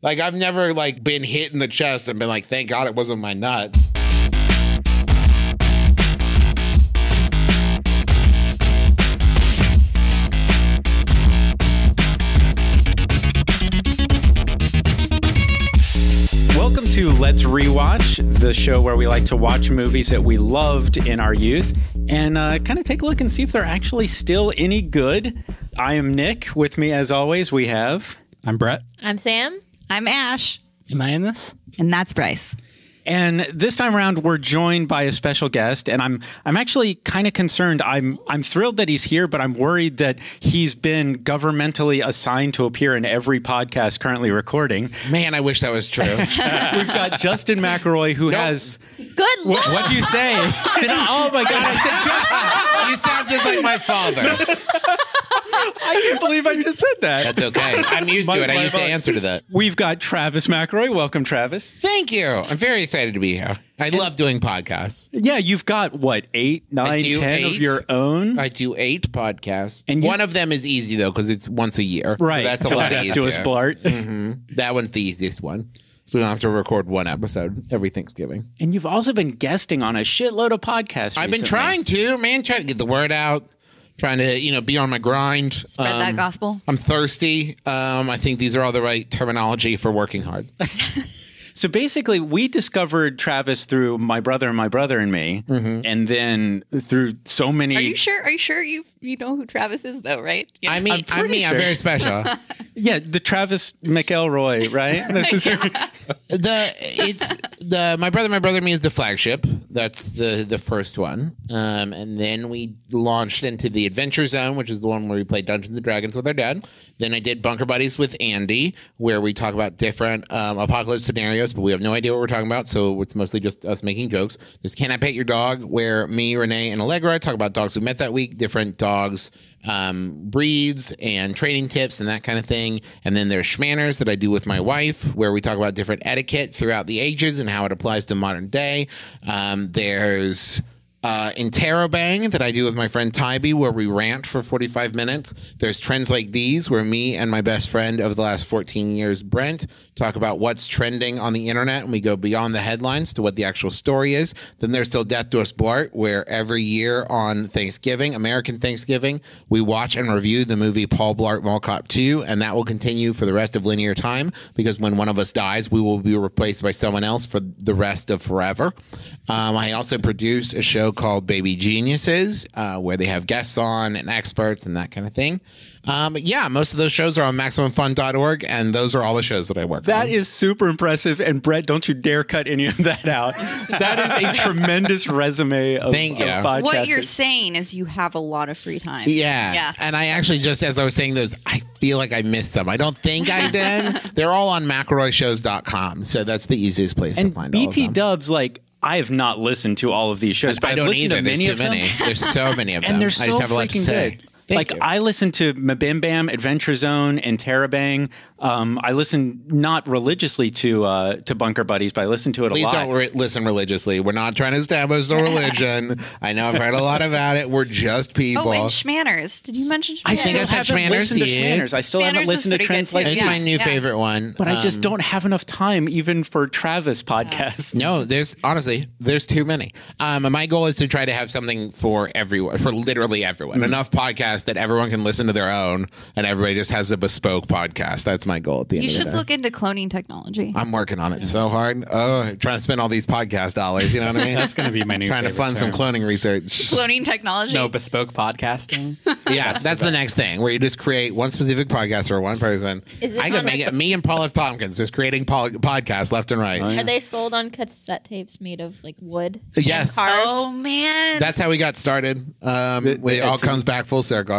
Like, I've never, like, been hit in the chest and been like, thank God it wasn't my nuts. Welcome to Let's Rewatch, the show where we like to watch movies that we loved in our youth and kind of take a look and see if they're actually still any good. I am Nick. With me, as always, we have... I'm Bret. I'm Sam. I'm Ash. Am I in this? And that's Bryce. And this time around, we're joined by a special guest, and I'm actually kind of concerned. I'm thrilled that he's here, but I'm worried that he's been governmentally assigned to appear in every podcast currently recording. Man, I wish that was true. We've got Justin McElroy, who has... Good luck. What'd you say? Oh my God! You sound just like my father. I can't believe I just said that. That's okay. I'm used to it. I used to answer to that. We've got Travis McElroy. Welcome, Travis. Thank you. I'm very excited to be here. I love doing podcasts. Yeah, you've got, what, 8, 9, 10 of your own? I do 8 podcasts. And one of them is easy, though, because it's once a year. Right. So that's a lot easier. To us, Blart. Mm-hmm. That one's the easiest one. So we don't have to record one episode every Thanksgiving. And you've also been guesting on a shitload of podcasts I've been trying to, man, trying to get the word out. Trying to, be on my grind. Spread that gospel. I'm thirsty. I think these are all the right terminology for working hard. So basically, we discovered Travis through my brother and me, and then through so many. Are you sure you know who Travis is, though, right? Yeah. I'm very special. Yeah, the Travis McElroy, right? This is my brother and me is the flagship. That's the first one, and then we launched into the Adventure Zone, which is the one where we play Dungeons and Dragons with our dad. Then I did Bunker Buddies with Andy, where we talk about different apocalypse scenarios, but we have no idea what we're talking about, so it's mostly just us making jokes. There's Can I Pet Your Dog, where me, Renee, and Allegra talk about dogs we met that week, different dogs, breeds, and training tips, and that kind of thing. And then there's Schmanners that I do with my wife, where we talk about different etiquette throughout the ages and how it applies to modern day. There's Interrobang that I do with my friend Tybee, where we rant for 45 minutes. There's Trends Like These, where me and my best friend of the last 14 years, Brent, talk about what's trending on the internet, and we go beyond the headlines to what the actual story is. Then there's still Death to Us Blart, where every year on Thanksgiving, American Thanksgiving, we watch and review the movie Paul Blart Mall Cop 2, and that will continue for the rest of linear time, because when one of us dies, we will be replaced by someone else for the rest of forever. I also produced a show called Baby Geniuses, where they have guests on and experts and that kind of thing. Yeah, most of those shows are on MaximumFun.org, and those are all the shows that I work on. That is super impressive, and Bret, don't you dare cut any of that out. That is a tremendous resume of podcasting. What you're saying is you have a lot of free time. Yeah. And I actually, just as I was saying those, I feel like I missed some. I don't think I did. They're all on McElroyshows.com, so that's the easiest place to find all of them. BT Dubs, I have not listened to all of these shows, but I've listened to many of them. There's so many of them. And they're so I just have a lot to freaking say. good. I listen to Mabim Bam, Adventure Zone, and Terabang. I listen not religiously to Bunker Buddies, but I listen to it a lot. Please don't listen religiously. We're not trying to establish the religion. I know I've heard a lot about it. We're just people. Oh, and Schmanners. Did you mention Schmanners? I still haven't listened to Schmanners. I still haven't listened to Trends Like These. It's my new favorite one. But I just don't have enough time even for Travis podcasts. No, there's too many. My goal is to try to have something for everyone, for literally everyone. Enough podcasts that everyone can listen to their own, and everybody just has a bespoke podcast. That's my goal at the end of the day. You should look into cloning technology. I'm working on it so hard. Oh, trying to spend all these podcast dollars. You know what I mean? That's going to be my new trying to fund some cloning research. Cloning technology. No, bespoke podcasting. Yeah, that's the next thing, where you just create one specific podcast for one person. I could make it me and Paul F. Tompkins just creating podcasts left and right. Are they sold on cassette tapes made of wood? Yes. Oh man, that's how we got started. It all comes back full circle.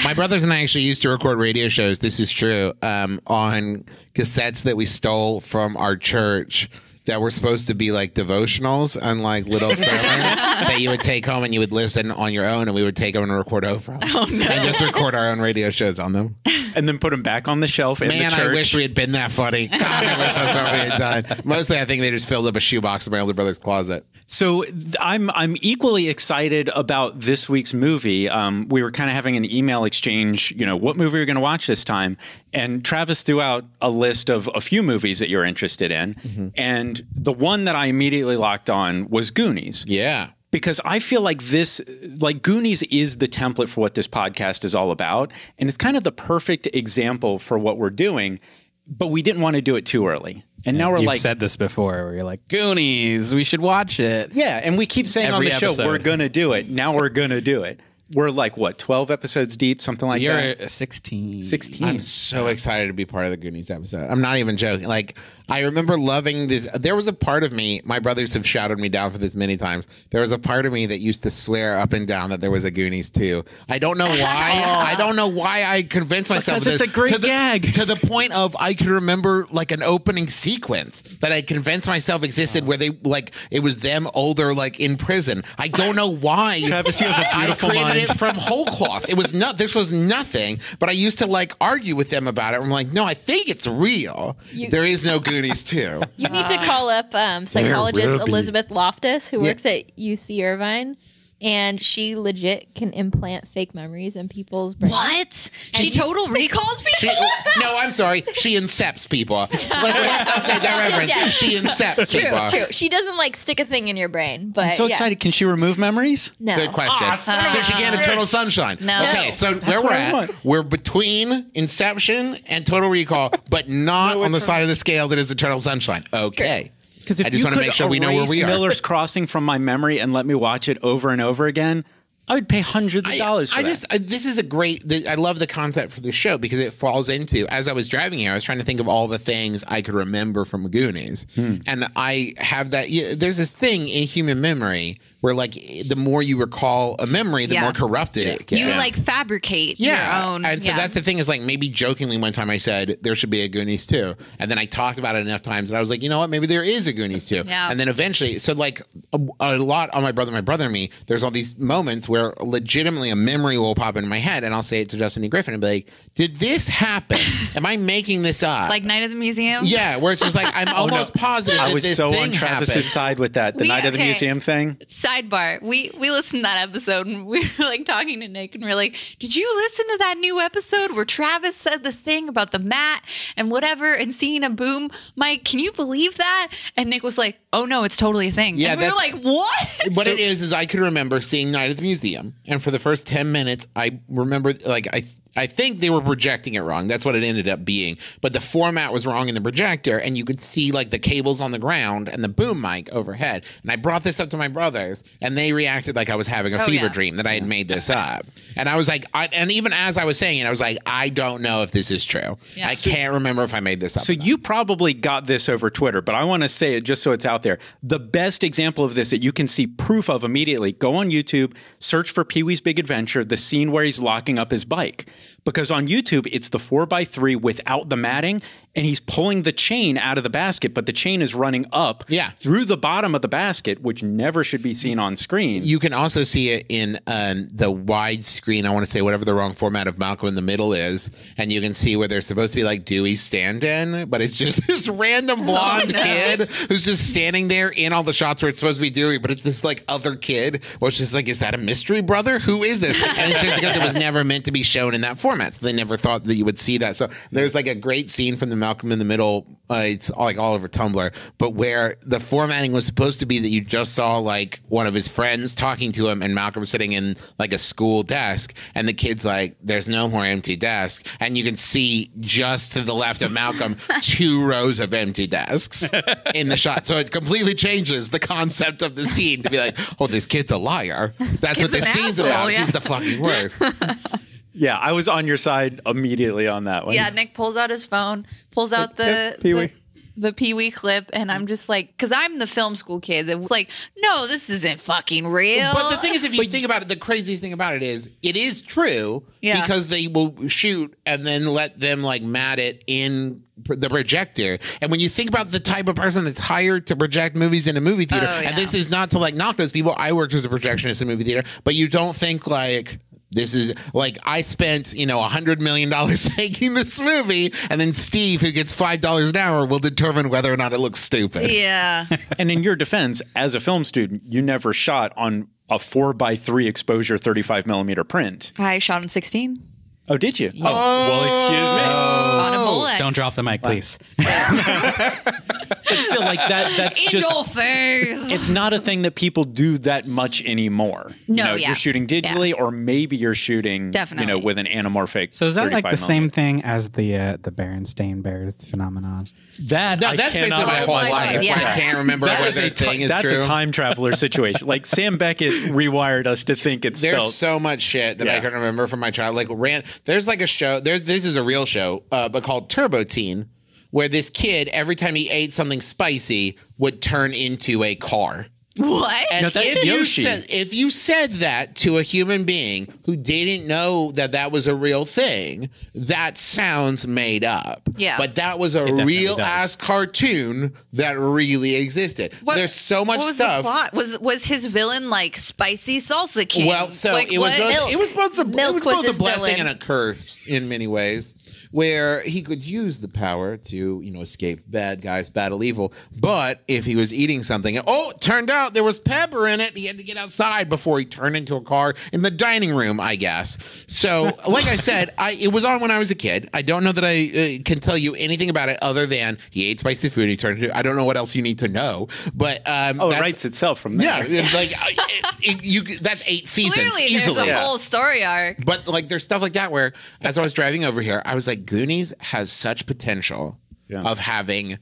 My brothers and I actually used to record radio shows, this is true, on cassettes that we stole from our church that were supposed to be devotionals and little sermons that you would take home and you would listen on your own, and we would take them and record over them. Oh, no. And just record our own radio shows on them. and then put them back on the shelf in the Man, church. I wish we had been that funny. God, I wish that's what we had done. Mostly, I think they just filled up a shoebox in my older brother's closet. So I'm equally excited about this week's movie. We were kind of having an email exchange, what movie we're going to watch this time. And Travis threw out a list of a few movies that you're interested in. Mm-hmm. And the one that I immediately locked on was Goonies. Yeah. Because I feel like Goonies is the template for what this podcast is all about. And it's kind of the perfect example for what we're doing. But we didn't want to do it too early. And now You've we're said this before where you're like, Goonies, we should watch it. Yeah, and we keep saying on the show, we're going to do it. Now we're going to do it. We're like, 12 episodes deep, something like that? You're 16. 16. I'm so excited to be part of the Goonies episode. I'm not even joking. Like, I remember loving this. There was a part of me, my brothers have shouted me down for this many times. There was a part of me that used to swear up and down that there was a Goonies 2. I don't know why. I don't know why I convinced myself of this. Because it's a great gag. To the point of I could remember like an opening sequence that I convinced myself existed where they, like, it was them older, like in prison. I don't know why. Travis, you have a beautiful I created mind. it from whole cloth. It was not. This was nothing. But I used to like argue with them about it. I'm like, no, I think it's real. There is no Goonies 2. You need to call up psychologist There will be. Elizabeth Loftus, who works at UC Irvine. And she legit can implant fake memories in people's brains. What? She total recalls people? No, I'm sorry. She incepts people. Let's update that reference. Yeah. She incepts True, people. true. She doesn't like stick a thing in your brain, but I'm so excited. Can she remove memories? No. Good question. So she can't Eternal Sunshine. No. Okay, so where what we're I at, want. we're between Inception and Total Recall, but not on the side of the scale that is Eternal Sunshine. Okay. Because if I just you want to could make sure we know where erase we are. Miller's Crossing from my memory and let me watch it over and over again, I would pay hundreds of dollars for that. This is a great, I love the concept for the show because it falls into, as I was driving here, I was trying to think of all the things I could remember from Goonies. And I have that, there's this thing in human memory where like the more you recall a memory, the more corrupted it gets. You like fabricate your own. And so that's the thing is like maybe jokingly one time I said there should be a Goonies 2. And then I talked about it enough times and I was like, you know what, maybe there is a Goonies 2. Yeah. And then eventually, so like a lot on my brother and me, there's all these moments where legitimately a memory will pop into my head and I'll say it to Justin E. Griffin and be like, did this happen? Am I making this up? Like Night of the Museum? Yeah, where it's just like, I'm almost positive I that was this so thing on Travis's happened. side with that. The Night of the Museum thing. Sidebar. We listened to that episode and we were like talking to Nick and we're like, did you listen to that new episode where Travis said this thing about the mat and whatever and seeing a boom? Mike, can you believe that? And Nick was like, oh no, it's totally a thing. Yeah, and we were like, what? What it is I could remember seeing Night at the Museum, and for the first 10 minutes, I remember like I think they were projecting it wrong. That's what it ended up being. But the format was wrong in the projector, and you could see like the cables on the ground and the boom mic overhead. And I brought this up to my brothers, and they reacted like I was having a fever dream that I had made this up. And I was like, and even as I was saying it, I was like, I don't know if this is true. Yeah. I can't remember if I made this up. So you probably got this over Twitter, but I want to say it just so it's out there. The best example of this that you can see proof of immediately, go on YouTube, search for Pee-wee's Big Adventure, the scene where he's locking up his bike. Because on YouTube, it's the 4x3 without the matting, and he's pulling the chain out of the basket, but the chain is running up through the bottom of the basket, which never should be seen on screen. You can also see it in the widescreen, I want to say whatever the wrong format of Malcolm in the Middle is, and you can see where they're supposed to be like Dewey's stand-in, but it's just this random blonde kid who's just standing there in all the shots where it's supposed to be Dewey, but it's this like other kid. Well, it's just like, is that a mystery brother? Who is this? And it's just because it was never meant to be shown in that format, so they never thought that you would see that. So there's like a great scene from the Malcolm in the Middle, it's like all over Tumblr, but where the formatting was supposed to be that you just saw like one of his friends talking to him and Malcolm sitting in like a school desk, and the kid's like, there's no more empty desk, and you can see just to the left of Malcolm 2 rows of empty desks in the shot. So it completely changes the concept of the scene to be like, oh, this kid's a liar. That's what the scene's about. He's the fucking worst. Yeah, I was on your side immediately on that one. Yeah, Nick pulls out his phone, pulls out the Pee-wee. the Pee-wee clip, and I'm just like, because I'm the film school kid that was like, no, this isn't fucking real. But the thing is, if you think about it, the craziest thing about it is true because they will shoot and then let them like mat it in the projector. And when you think about the type of person that's hired to project movies in a movie theater, and this is not to like knock those people. I worked as a projectionist in a movie theater, but you don't think like This is like I spent, $100 million making this movie, and then Steve, who gets $5 an hour, will determine whether or not it looks stupid. Yeah. And in your defense, as a film student, you never shot on a 4:3 exposure 35 millimeter print. I shot in 16. Oh, did you? Oh, well, excuse me. On a Bolex. Don't drop the mic, please. But still, like that's In just your face. it's not a thing that people do that much anymore. No, You're shooting digitally, or maybe you're shooting, Definitely. with an anamorphic. So is that like the 35 same millimeter. thing as the Berenstain Bears phenomenon? That No, I that's basically cannot. my whole my life. God, yeah. I can't remember That whether is the thing is that's true. a time traveler situation. Like Sam Beckett rewired us to think it's There's spelled. so much shit that I Yeah. can remember from my child. There's like a show. This is a real show, but called Turbo Teen, where this kid every time he ate something spicy would turn into a car. What? And No, that's if Yoshi. if you said that to a human being who didn't know that was a real thing, that sounds made up. Yeah. But that was a definitely real does. ass cartoon that really existed. There's so much what was stuff. The plot? Was his villain like spicy salsa king? Well, so like, it was what? it was both a, Milk it was was both his a blessing villain. and a curse in many ways, where he could use the power to escape bad guys, battle evil. But if he was eating something, it turned out there was pepper in it. He had to get outside before he turned into a car in the dining room, I guess. So, like I said, it was on when I was a kid. I don't know that I can tell you anything about it other than he ate spicy food. He turned into. I don't know what else you need to know, but it that's- writes itself from there. Yeah, it's like that's 8 seasons Clearly, easily. there's a whole story arc. But like, there's stuff like that where, as I was driving over here, I was like, Goonies has such potential of having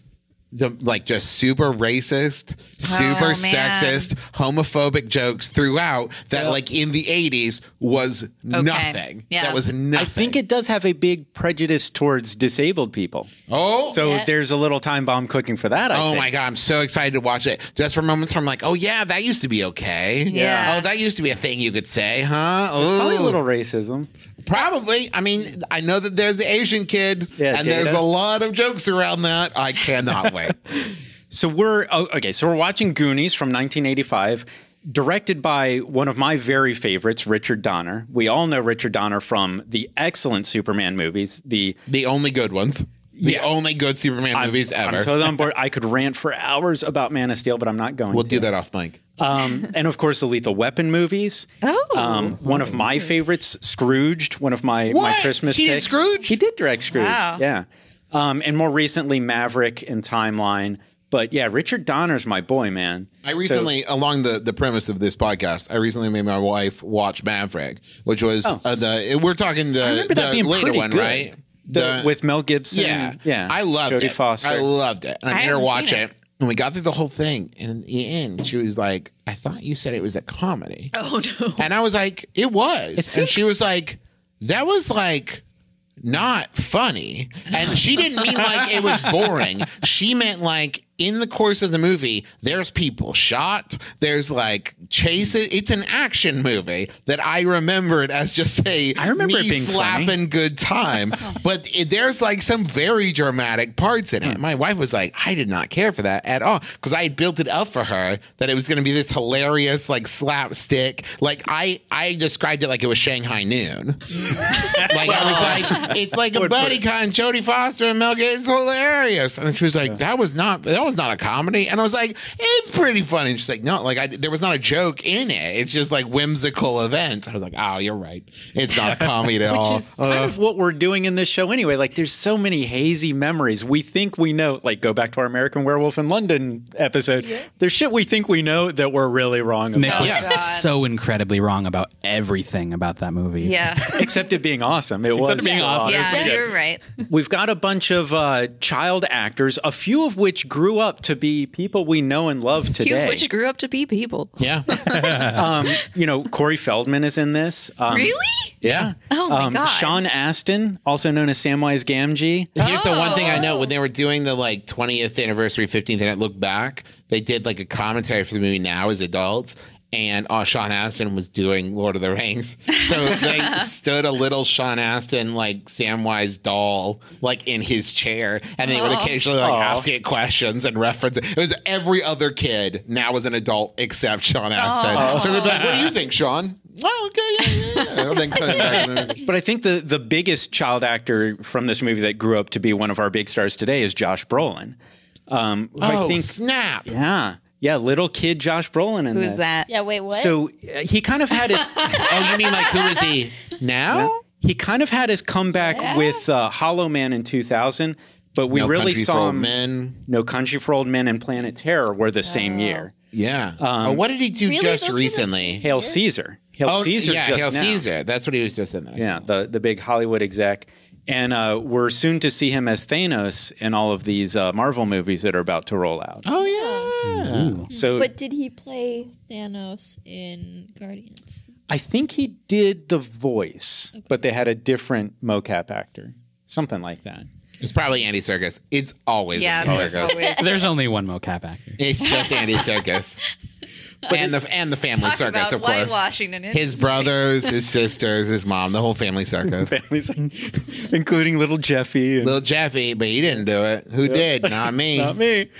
the just super racist, super man. sexist, homophobic jokes throughout that like in the 80s was nothing. Yeah. That was nothing. I think it does have a big prejudice towards disabled people. Oh, So Yeah. there's a little time bomb cooking for that. I oh think. my God, I'm so excited to watch it. Just for moments where I'm like, oh yeah, that used to be okay. Yeah. Oh, that used to be a thing you could say, huh? Probably a Ooh. little racism. Probably. I mean, I know that there's the Asian kid, Yeah, and there's Data. a lot of jokes around that. I cannot wait. So we're watching Goonies from 1985, directed by one of my very favorites, Richard Donner. We all know Richard Donner from the excellent Superman movies. The only good ones. The only good Superman movies ever. I'm totally on board. I could rant for hours about Man of Steel, but I'm not going We'll to. do that off mic. And of course, the Lethal Weapon movies. Oh. One of my favorites, Scrooged, one of my What? Christmas He did picks. Scrooge? He did direct Scrooge, Wow. yeah. And more recently, Maverick and Timeline. But yeah, Richard Donner's my boy, man. I recently, along the premise of this podcast, I recently made my wife watch Maverick, which was we're talking remember that the being later pretty one, good. right? With Mel Gibson. Yeah, Yeah. I loved Jodie it. Foster. I loved it. And I made her haven't watch seen it. And we got through the whole thing. And in the end, she was like, I thought you said it was a comedy. Oh no. And I was like, it was. And she was like, that was like not funny. And she didn't mean like it was boring. She meant like in the course of the movie, there's people shot, there's like chases. It's an action movie that I remembered as just a I remember it being slapping good time. But there's like some very dramatic parts in it. My wife was like, I did not care for that at all because I had built it up for her that it was going to be this hilarious like slapstick. Like I described it like it was Shanghai Noon. Like I was like, it's like a buddy kind, Jodie Foster and Mel Gibson. It's hilarious. And she was like, that was not a comedy. And I was like, it's pretty funny. And she's like, no, like there was not a joke in it. It's just like whimsical events. I was like, oh, you're right. It's not a comedy at all. Which is kind of what we're doing in this show anyway. Like there's so many hazy memories. We think we know, like go back to our American Werewolf in London episode. Yeah. There's shit we think we know that we're really wrong about. Nick was Yeah. so incredibly wrong about everything about that movie. Yeah. Except it being awesome. It was it being awesome. Yeah, you're right. We've got a bunch of child actors, a few of which grew up to be people we know and love Few today. of which grew up to be people. Yeah. Corey Feldman is in this. Really? Yeah. Oh my God. Sean Astin, also known as Samwise Gamgee. Here's the one thing I know when they were doing the like 20th anniversary, 15th, and I look back, they did like a commentary for the movie now as adults. and Sean Astin was doing Lord of the Rings. So they stood a little Sean Astin, like Samwise doll, like in his chair, and they would occasionally like ask it questions and reference it. It was every other kid now was an adult except Sean Astin. So they'd be like, what do you think, Sean? Oh, okay, yeah. But I think the biggest child actor from this movie that grew up to be one of our big stars today is Josh Brolin. I think, snap. Yeah, little kid Josh Brolin in Who's this. that? Yeah, wait, what? So he kind of had his... Oh, you mean like who is he now? He kind of had his comeback with Hollow Man in 2000, but we No really Country for saw Old him... Men. No Country for Old Men and Planet Terror were the same year. Yeah. What did he do Really? just Those were the recently? same- Hail Caesar. Hail Caesar yeah, just Hail now. Caesar. That's what he was just in there. Yeah, the big Hollywood exec. And we're soon to see him as Thanos in all of these Marvel movies that are about to roll out. Oh, yeah. So But did he play Thanos in Guardians? I think he did the voice, but they had a different mocap actor. Something like that. It's probably Andy Serkis. It's always Andy it's Serkis. always- There's only one mocap actor. It's just Andy Serkis. and the family Talk circus, about of course. whitewashing and His brothers, his sisters, his mom, the whole family circus. Including little Jeffy. And Little Jeffy, but he didn't do it. Who did? Not me. not me.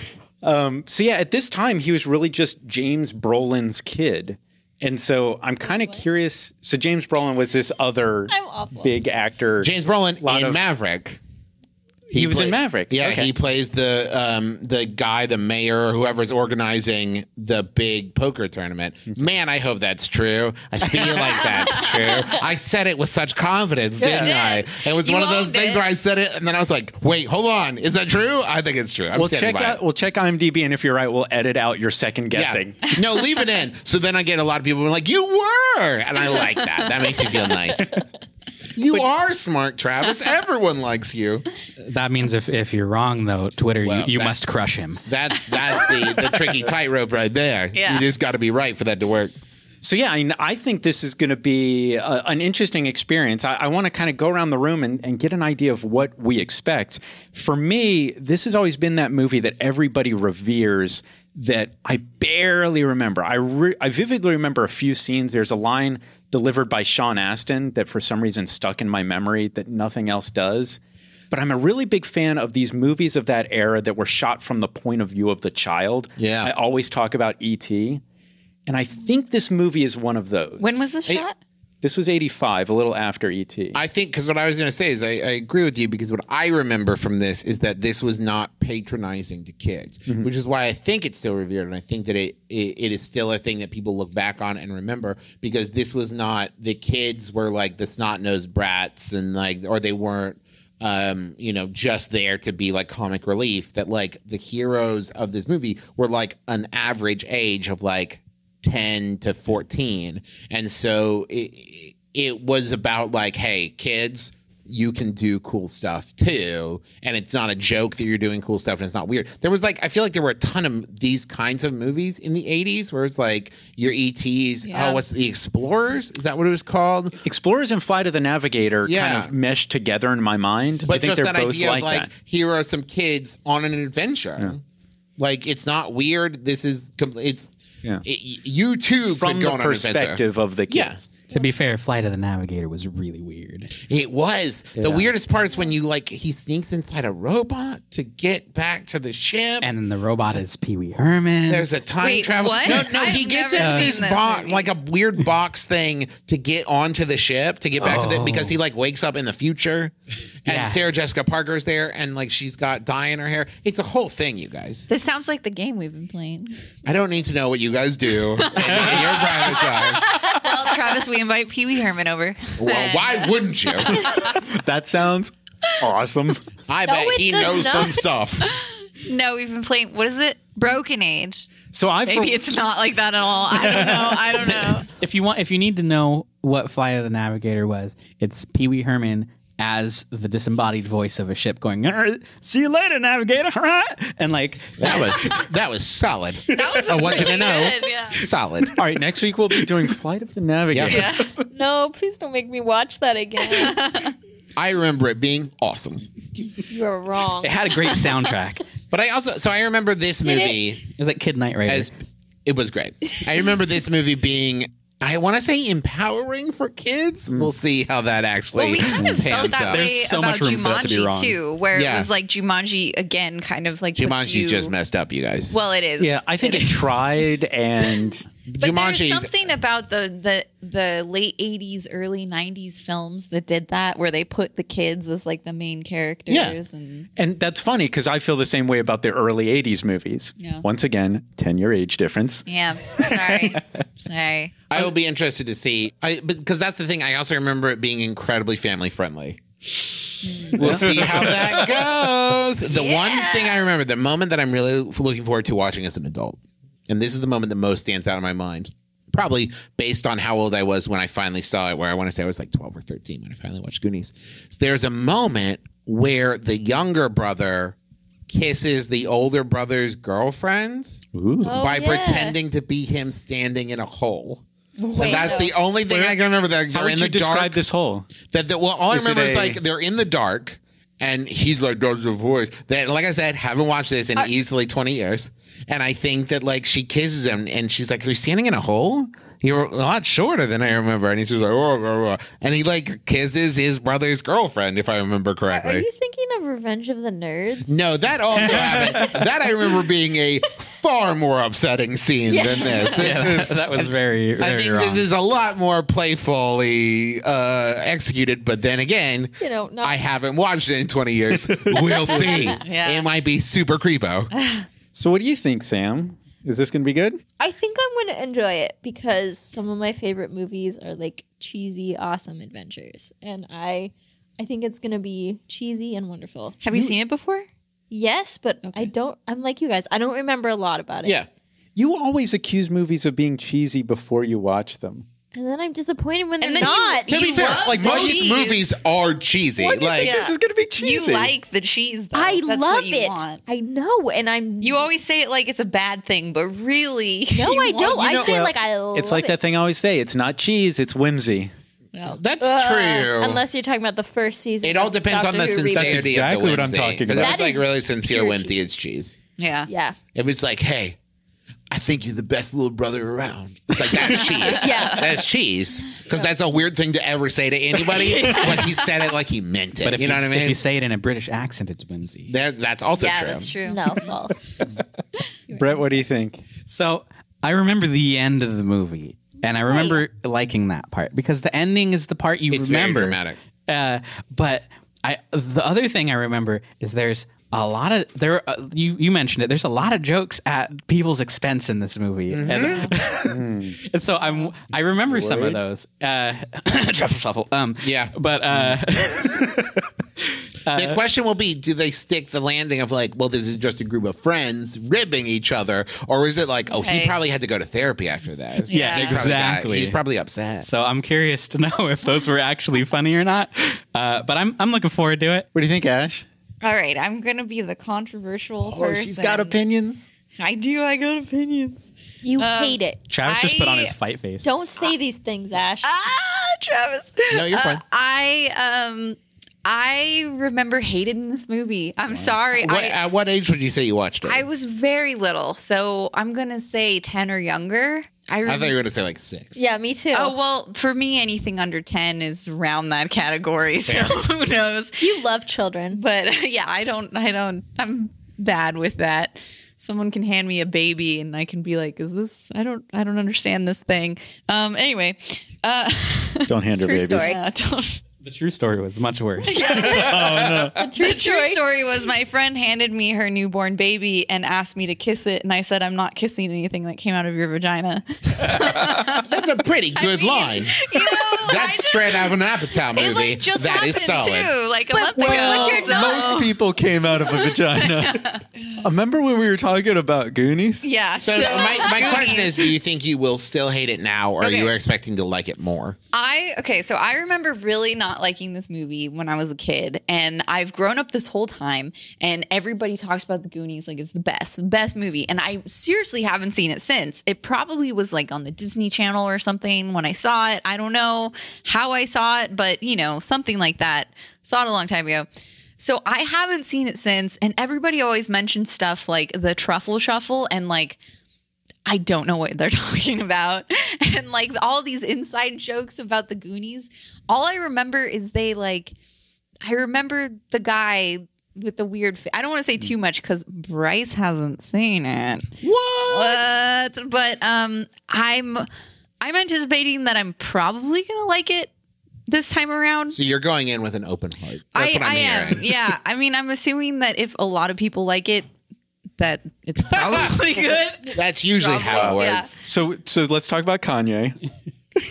So yeah, at this time, he was really just James Brolin's kid. And so I'm kind of curious. So James Brolin was this other I'm awful. big actor. James Brolin Lot in of- Maverick. He was in Maverick. Yeah, Okay. he plays the guy, the mayor, whoever's organizing the big poker tournament. Man, I hope that's true. I feel like that's true. I said it with such confidence, didn't I? It was You one of those owned things it. where I said it, and then I was like, "Wait, hold on, is that true?" I think it's true. I'm We'll standing check by out. it. We'll check IMDb, and if you're right, we'll edit out your second guessing. Yeah. No, leave it in. So then I get a lot of people being like, "You were," and I like that. That makes you feel nice. You are smart, Travis. Everyone likes you. That means if you're wrong, though, Twitter, Well, you that- must crush him. That's the tricky tightrope right there. Yeah. You just got to be right for that to work. So yeah, I think this is going to be an interesting experience. I want to kind of go around the room and get an idea of what we expect. For me, this has always been that movie that everybody reveres that I barely remember. I vividly remember a few scenes. There's a line delivered by Sean Astin that for some reason stuck in my memory that nothing else does. But I'm a really big fan of these movies of that era that were shot from the point of view of the child. Yeah. I always talk about E.T., and I think this movie is one of those. When was this shot? This was 85, a little after E.T. I think, because what I was going to say is I agree with you, because what I remember from this is that this was not patronizing to kids, which is why I think it's still revered. And I think that it is still a thing that people look back on and remember, because this was not, the kids were like the snot-nosed brats and like, or they weren't, just there to be like comic relief. That like the heroes of this movie were like an average age of like 10 to 14. And so it was about like, hey, kids, you can do cool stuff too. And it's not a joke that you're doing cool stuff and it's not weird. There was like, I feel like there were a ton of these kinds of movies in the 80s where it's like your ETs, Yeah. what's the Explorers? Is that what it was called? Explorers and Flight of the Navigator Yeah. kind of meshed together in my mind. But I think just they're that both idea like of like, that. here are some kids on an adventure. Like, it's not weird. This is, you too From could go the on an adventure. perspective of the kids. To be fair, Flight of the Navigator was really weird. It was. The weirdest part is when he sneaks inside a robot to get back to the ship. And then the robot is Pee Wee Herman. There's a time Wait, travel. what? No, he I've gets never in seen this this box, movie. like a weird box thing to get onto the ship, to get back to the, because he like wakes up in the future and Yeah. Sarah Jessica Parker's there and like she's got dye in her hair. It's a whole thing, you guys. This sounds like the game we've been playing. I don't need to know what you guys do in your private time. Well, Travis, we invite Pee Wee Herman over. Well, why wouldn't you? That sounds awesome. I No, bet it he does knows not. some stuff. No, we've been playing. What is it? Broken Age. So Maybe it's not like that at all. I don't know. If you need to know what Flight of the Navigator was, it's Pee Wee Herman as the disembodied voice of a ship going, "See you later, navigator," and like That was solid. That was I want you to really know. good, yeah. Solid. all right. Next week we'll be doing Flight of the Navigator. Yeah. Yeah. No, please don't make me watch that again. I remember it being awesome. You are wrong. it had a great soundtrack. But I remember this movie It was like Kid Night Rider. as It was great. I remember this movie being, I want to say, empowering for kids. We'll see how that actually Well, we kind of felt pans that out. way There's so about much room for that to be Jumanji wrong. too, where Yeah. it was like Jumanji again, kind of like puts Jumanji's you- just messed up, you guys. Well, it is. Yeah, I think it tried, and But Jumanji- there's something about the late 80s, early 90s films that did that, where they put the kids as like the main characters. Yeah. and that's funny because I feel the same way about the early '80s movies. Yeah. Once again, 10-year age difference. Yeah. Sorry. I will be interested to see, because that's the thing. I also remember it being incredibly family friendly. We'll see how that goes. The one thing I remember, the moment that I'm really looking forward to watching as an adult, and this is the moment that most stands out in my mind, probably based on how old I was when I finally saw it, where I want to say I was like 12 or 13 when I finally watched Goonies. So there's a moment where the younger brother kisses the older brother's girlfriend Ooh. Oh, by yeah. pretending to be him standing in a hole. Wait, And that's no. the only thing I can remember. That How they're would in you the describe dark. this hole? Well, all I Is it remember is a- like they're in the dark, and he's like does the voice. That, like I said, haven't watched this in easily 20 years, and I think that like she kisses him, and she's like, "Are you standing in a hole? You're a lot shorter than I remember." And he's just like, "Oh," and he like kisses his brother's girlfriend, if I remember Are correctly. you thinking of Revenge of the Nerds? No, that also happened. That I remember being a far more upsetting scene than this. This is that was very, I very think wrong. this is a lot more playfully executed, but then again, You know, not I haven't watched it in 20 years. We'll see. Yeah. It might be super creepo. So, what do you think, Sam? Is this going to be good? I think I'm going to enjoy it because some of my favorite movies are like cheesy, awesome adventures, and I think it's going to be cheesy and wonderful. Have you seen it before? Yes, but I don't. I'm like you guys. I don't remember a lot about it. Yeah. You always accuse movies of being cheesy before you watch them. And then I'm disappointed when they're then you- not. To be You fair, love like the most cheese. movies are cheesy. Why do you Like, think this is going to be cheesy? You like the cheese, though. I That's love what you it. want. I know, and I'm. You always say it like it's a bad thing, but really, No, you I don't. want- I know- say well, like I love It's like it. that thing I always say. It's not cheese, it's whimsy. that's true. Unless you're talking about the first season. it all of depends on Doctor the Who reboot. sincerity That's exactly of the what I'm whimsy. talking Because about. If it's That like is really sincere pure whimsy, cheese. it's cheese. Yeah. Yeah. If it's like, hey, I think you're the best little brother around. It's like, that's cheese. Yeah. That's cheese. Because that's a weird thing to ever say to anybody, but he said it like he meant it. but if you know what I mean? if you say it in a British accent, it's whimsy. That's also Yeah, true. that's true. No, false. Brett, what do you think? So I remember the end of the movie, and I remember liking that part because the ending is the part you It's remember. very dramatic. But the other thing I remember is there's a lot of you mentioned it. There's a lot of jokes at people's expense in this movie, and so I remember some of those. Shuffle. Yeah. But The question will be, do they stick the landing of like, well, this is just a group of friends ribbing each other, or is it like, oh, he Okay. probably had to go to therapy after that? Yeah, He's probably exactly. he's probably upset. so I'm curious to know if those were actually funny or not. But I'm looking forward to it. What do you think, Ash? All right, I'm gonna be the controversial person. she's got opinions. I do. I got opinions. You hate it. Travis just put on I- his fight face. Don't say these things, Ash. Travis. No, you're fine. I remember hating this movie. I'm sorry. At what age would you say you watched it? I was very little, so I'm gonna say 10 or younger. I thought you were going to say like 6. Yeah, me too. Oh well, for me, anything under 10 is around that category. So who knows? You love children. But yeah, I don't. I'm bad with that. Someone can hand me a baby, and I can be like, "Is this? I don't understand this thing." Anyway, Don't hand her True babies. story. don't. The true story was much worse. The true story was my friend handed me her newborn baby and asked me to kiss it, and I said, "I'm not kissing anything that came out of your vagina." That's a pretty good line. You know, That's straight out of an Apatow movie. It like just that happened is solid. too, like a But month what- ago. what's your so- Most people came out of a vagina. Remember when we were talking about Goonies? Yeah. So, my question is, do you think you will still hate it now, or are you expecting to like it more? So I remember really not liking this movie when I was a kid, and I've grown up this whole time, and everybody talks about the Goonies like it's the best movie, and I seriously haven't seen it since. It probably was like on the Disney Channel or something when I saw it. I don't know how I saw it, but you know, something like that. Saw it a long time ago. So I haven't seen it since, and everybody always mentions stuff like the truffle shuffle, and like I don't know what they're talking about. And like all these inside jokes about the Goonies. All I remember is I remember the guy with the weird I don't want to say too much because Bryce hasn't seen it. What? But I'm anticipating that I'm probably gonna like it this time around. So you're going in with an open heart. That's what I'm hearing. am. Yeah. I mean, I'm assuming that if a lot of people like it, that it's probably good. That's usually how it works. Yeah. So let's talk about Kanye.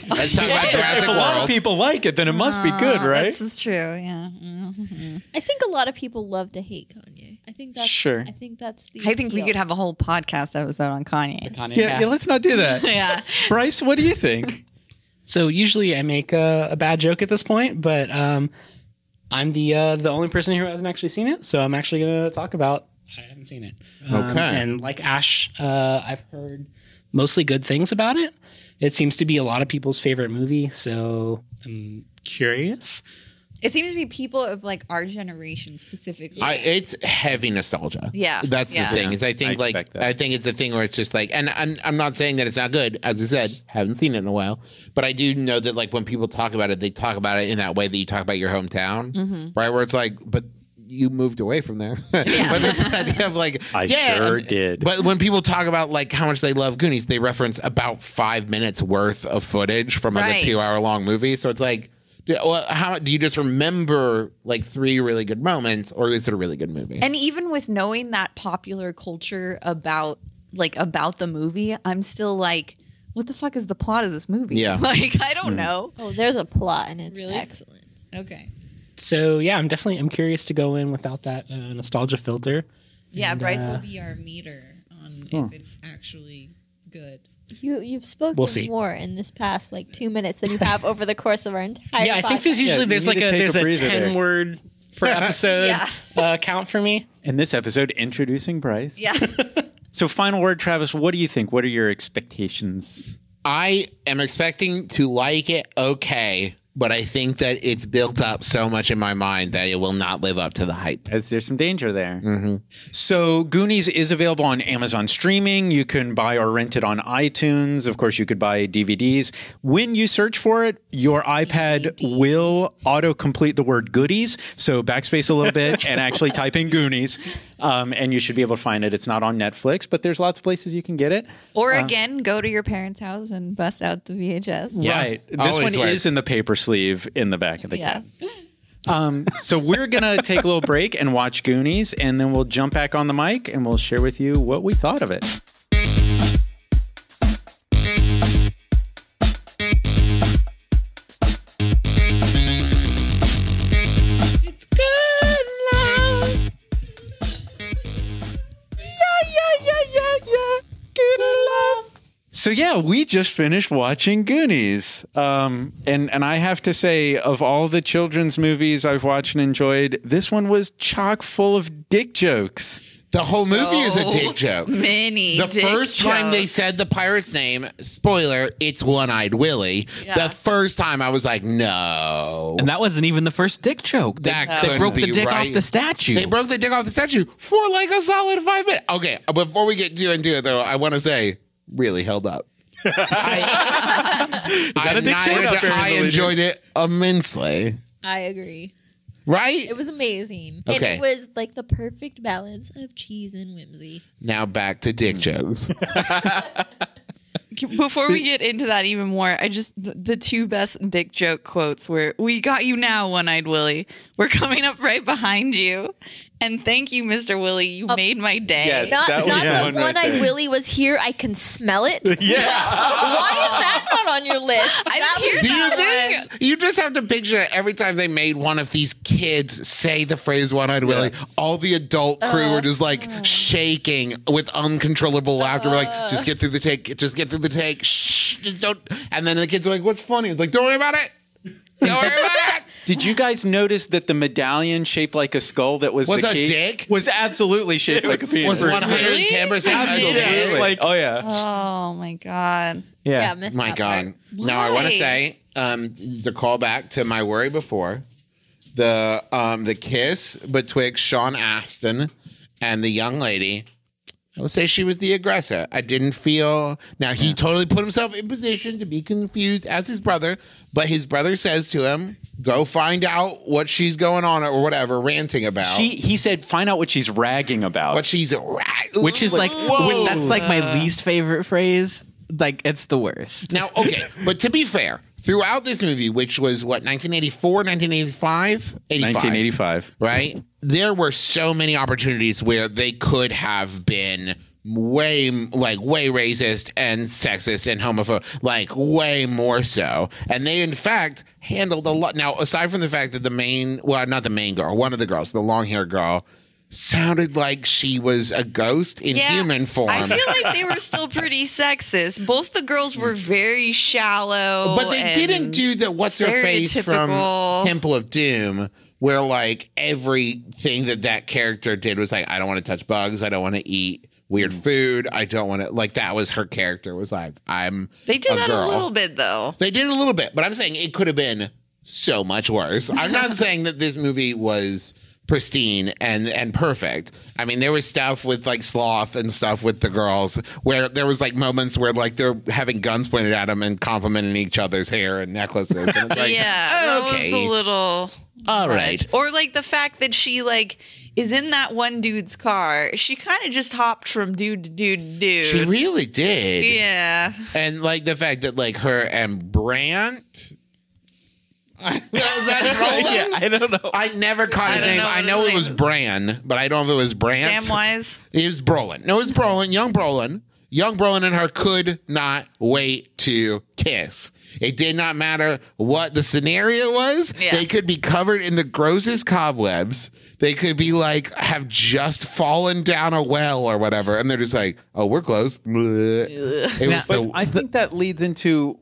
Let's talk about Jurassic If a lot of World. people like it, then it must be good, right? This is true. Yeah. Mm-hmm. I think a lot of people love to hate Kanye. I think that's Sure. I think that's the. I think we appeal. could have a whole podcast episode on Kanye. Kanye Yeah, cast. let's not do that. Yeah. Bryce, what do you think? So usually I make a bad joke at this point, but I'm the only person here who hasn't actually seen it, so I'm actually going to talk about. I haven't seen it. Okay. And like Ash, I've heard mostly good things about it. It seems to be a lot of people's favorite movie, so I'm curious. It seems to be people of like our generation specifically. It's heavy nostalgia. Yeah. That's the Yeah. thing. Is I think expect that. I think it's a thing where it's just like, and I'm not saying that it's not good. As I said, haven't seen it in a while, but I do know that like when people talk about it, they talk about it in that way that you talk about your hometown, right? Where it's like, but you moved away from there. But it's that idea of like, I sure did. But when people talk about like how much they love Goonies, they reference about 5 minutes worth of footage from like Right. a 2-hour long movie. So it's like, how do you just remember like 3 really good moments, or is it a really good movie? And even with knowing that popular culture about the movie, I'm still like, what the fuck is the plot of this movie? Yeah. Like, I don't know. Oh, there's a plot and it's Really? excellent. Okay. So yeah, I'm curious to go in without that nostalgia filter. Yeah, Bryce will be our meter on if it's actually good. You've spoken We'll see. more in this past like 2 minutes than you have over the course of our entire. Yeah, I think podcast. there's usually you there's need like to take there's a a breather there. 10-word per episode count for me. In this episode, introducing Bryce. Yeah. So final word, Travis, what do you think? What are your expectations? I am expecting to like it okay, but I think that it's built up so much in my mind that it will not live up to the hype. There's some danger there. So Goonies is available on Amazon streaming. You can buy or rent it on iTunes. Of course, you could buy DVDs. When you search for it, your iPad will auto-complete the word goodies. So backspace a little bit and actually type in Goonies. And you should be able to find it. It's not on Netflix, but there's lots of places you can get it. Or again, go to your parents' house and bust out the VHS. Yeah, Right. This always one works. is in the paper sleeve in the back of the Yeah. So we're going to take a little break and watch Goonies, and then we'll jump back on the mic and we'll share with you what we thought of it. It's good love. So yeah, we just finished watching Goonies. And I have to say, of all the children's movies I've watched and enjoyed, this one was chock full of dick jokes. The whole movie is a dick joke. Many. The dick first time they jokes. said the pirate's name, spoiler, it's One-Eyed Willie. Yeah. The first time I was like, no. And that wasn't even the first dick joke. They, That they couldn't broke the be dick right. off the statue. They broke the dick off the statue for like a solid 5 minutes. Okay, before we get too into it, though, I want to say, really held up. I enjoyed it immensely. I agree. Right? It was amazing. And Okay. it was like the perfect balance of cheese and whimsy. Now back to dick jokes. Before we get into that even more, the 2 best dick joke quotes were, "We got you now, One-Eyed Willie. We're coming up right behind you. And thank you, Mr. Willie. You made my day." Yes. Not, That was not the the one right one-eyed there. Willie was here. I can smell it. Yeah. Why is that not on your list? I That don't hear was- Do you that think you just have to picture every time they made one of these kids say the phrase "one-eyed Willie"? All the adult crew were just like shaking with uncontrollable laughter. We're like, "Just get through the take. Just get through the take. Shh, just don't." And then the kids are like, "What's funny?" It's like, "Don't worry about it. Don't worry about it." Did you guys notice that the medallion shaped like a skull that was Was the a key dick? Was absolutely shaped like a penis. Was 110% Absolutely. Like, oh yeah. Oh, my God. Yeah, I missed My that God. part. Now I want to Why? say the callback to my worry before the kiss betwixt Sean Astin and the young lady. I would say she was the aggressor. I didn't feel... Now, he totally put himself in position to be confused as his brother, but his brother says to him, go find out what she's going on or whatever, ranting about. He said, find out what she's ragging about. What she's... Which is like, that's like my least favorite phrase. Like, it's the worst. Now, okay, but to be fair, throughout this movie, which was, what, 1984, 1985? 1985. Right? There were so many opportunities where they could have been way racist and sexist and homophobic, like way more so. And they, in fact, handled a lot. Now, aside from the fact that not the main girl, one of the girls, the long-haired girl, sounded like she was a ghost in human form. I feel like they were still pretty sexist. Both the girls were very shallow. But they didn't do the what's-her-face from Temple of Doom, where like everything that character did was like, I don't want to touch bugs, I don't want to eat weird food, I don't want to, like, that was her character, was like, They did that girl. a little bit, though. They did a little bit, but I'm saying it could have been so much worse. I'm not saying that this movie was pristine and perfect. I mean, there was stuff with like Sloth and stuff with the girls where there was like moments where like they're having guns pointed at them and complimenting each other's hair and necklaces. And it's like, that was a little... All right. Or like the fact that she like is in that one dude's car. She kind of just hopped from dude to dude to dude. She really did. Yeah. And like the fact that like her and Brant... Is that Brolin? Yeah, I don't know. I never caught his name. I know it was Bran, but I don't know if it was Brant. Samwise? It was Brolin. No, it was Brolin. Young Brolin. Young Brolin and her could not wait to kiss. It did not matter what the scenario was. Yeah. They could be covered in the grossest cobwebs. They could be like, have just fallen down a well or whatever. And they're just like, oh, we're close. It was But I think that leads into...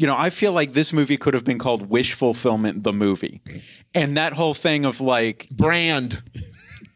I feel like this movie could have been called Wish Fulfillment, the movie. And that whole thing of like... Brand.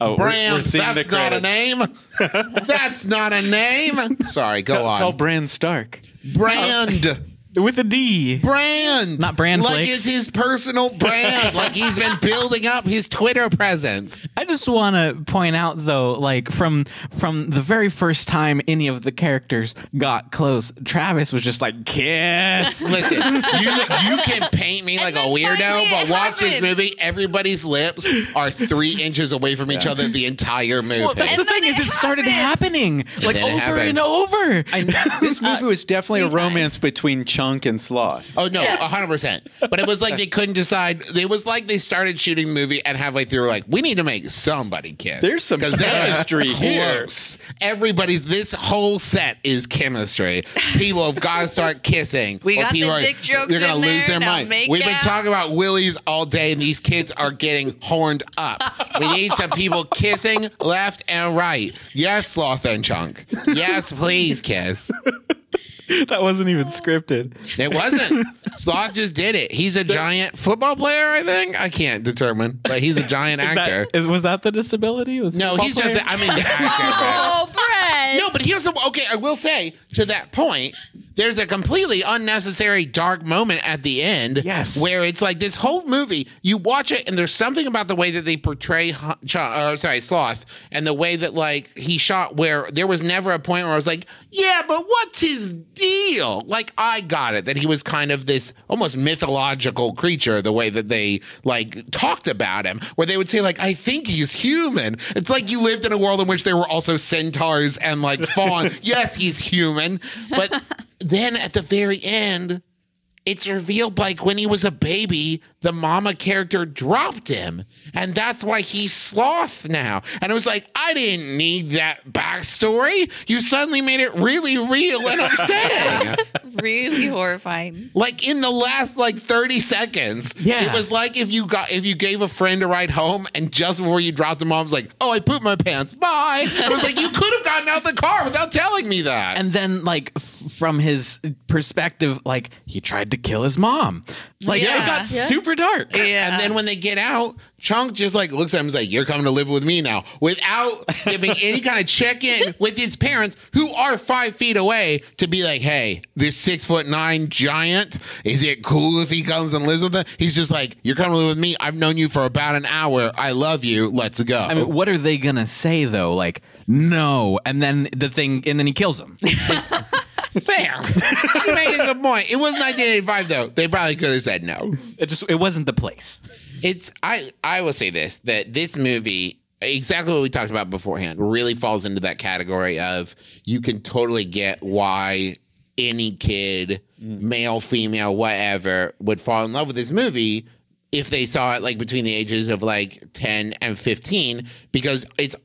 Oh, Brand. we're seeing That's the not a credits. name. That's not a name. Sorry, go on. Tell Bran Stark. Brand. With a D. Brand. Not Brand Like Flakes. it's his personal brand. Like he's been building up his Twitter presence. I just want to point out, though, like from the very first time any of the characters got close, Travis was just like, kiss. Listen, you can paint me like a then weirdo, finally but it watch this happened. movie. Everybody's lips are 3 inches away from each other the entire movie. Well, that's the And then thing is, it started happening like then it over happened. and over. This movie was definitely a Three times. romance between Chunk and Sloth. Oh no, 100%. But it was like they couldn't decide. It was like they started shooting the movie and halfway through were like, we need to make somebody kiss. There's some 'Cause they're chemistry here. close. This whole set is chemistry. People have got to start kissing. We or got the people dick jokes They're gonna in lose there, their now mind. make We've been out. talking about willies all day, and these kids are getting horned up. We need some people kissing left and right. Yes, Sloth and Chunk. Yes, please kiss. That wasn't even scripted. It wasn't. Sloth just did it. He's a giant football player, I think. I can't determine, but he's a giant actor. Was that the disability? No, he's just, I mean, the actor. Oh, Brett. No, but here's the, okay, I will say, to that point, there's a completely unnecessary dark moment at the end. Yes. Where it's like this whole movie, you watch it, and there's something about the way that they portray Sloth, and the way that, like, he shot, where there was never a point where I was like, yeah, but what's his deal? Like, I got it, that he was kind of this almost mythological creature, the way that they, like, talked about him, where they would say, like, I think he's human. It's like you lived in a world in which there were also centaurs and, like, fawn. Yes, he's human, but then at the very end, it's revealed like when he was a baby, the mama character dropped him. And that's why he's Sloth now. And it was like, I didn't need that backstory. You suddenly made it really real and upsetting. Really horrifying. Like in the last like 30 seconds. Yeah. It was like if you gave a friend a ride home and just before you dropped him off, was like, oh, I pooped my pants. Bye. And it was like, you could have gotten out the car without telling me that. And then, like, from his perspective, like, he tried to kill his mom. Like, Yeah. it got super super dark. Yeah. And then when they get out, Chunk just like looks at him and is like, you're coming to live with me now, without giving any kind of check-in with his parents, who are 5 feet away, to be like, hey, this 6'9" giant, is it cool if he comes and lives with us? He's just like, you're coming to live with me. I've known you for about an hour. I love you. Let's go. I mean, what are they gonna say though? Like, no, and then he kills him. Fair. You make a good point. It was 1985 though. They probably could have said no. It wasn't the place. I will say this, that this movie, exactly what we talked about beforehand, really falls into that category of you can totally get why any kid, male, female, whatever, would fall in love with this movie if they saw it like between the ages of like 10 and 15, because it's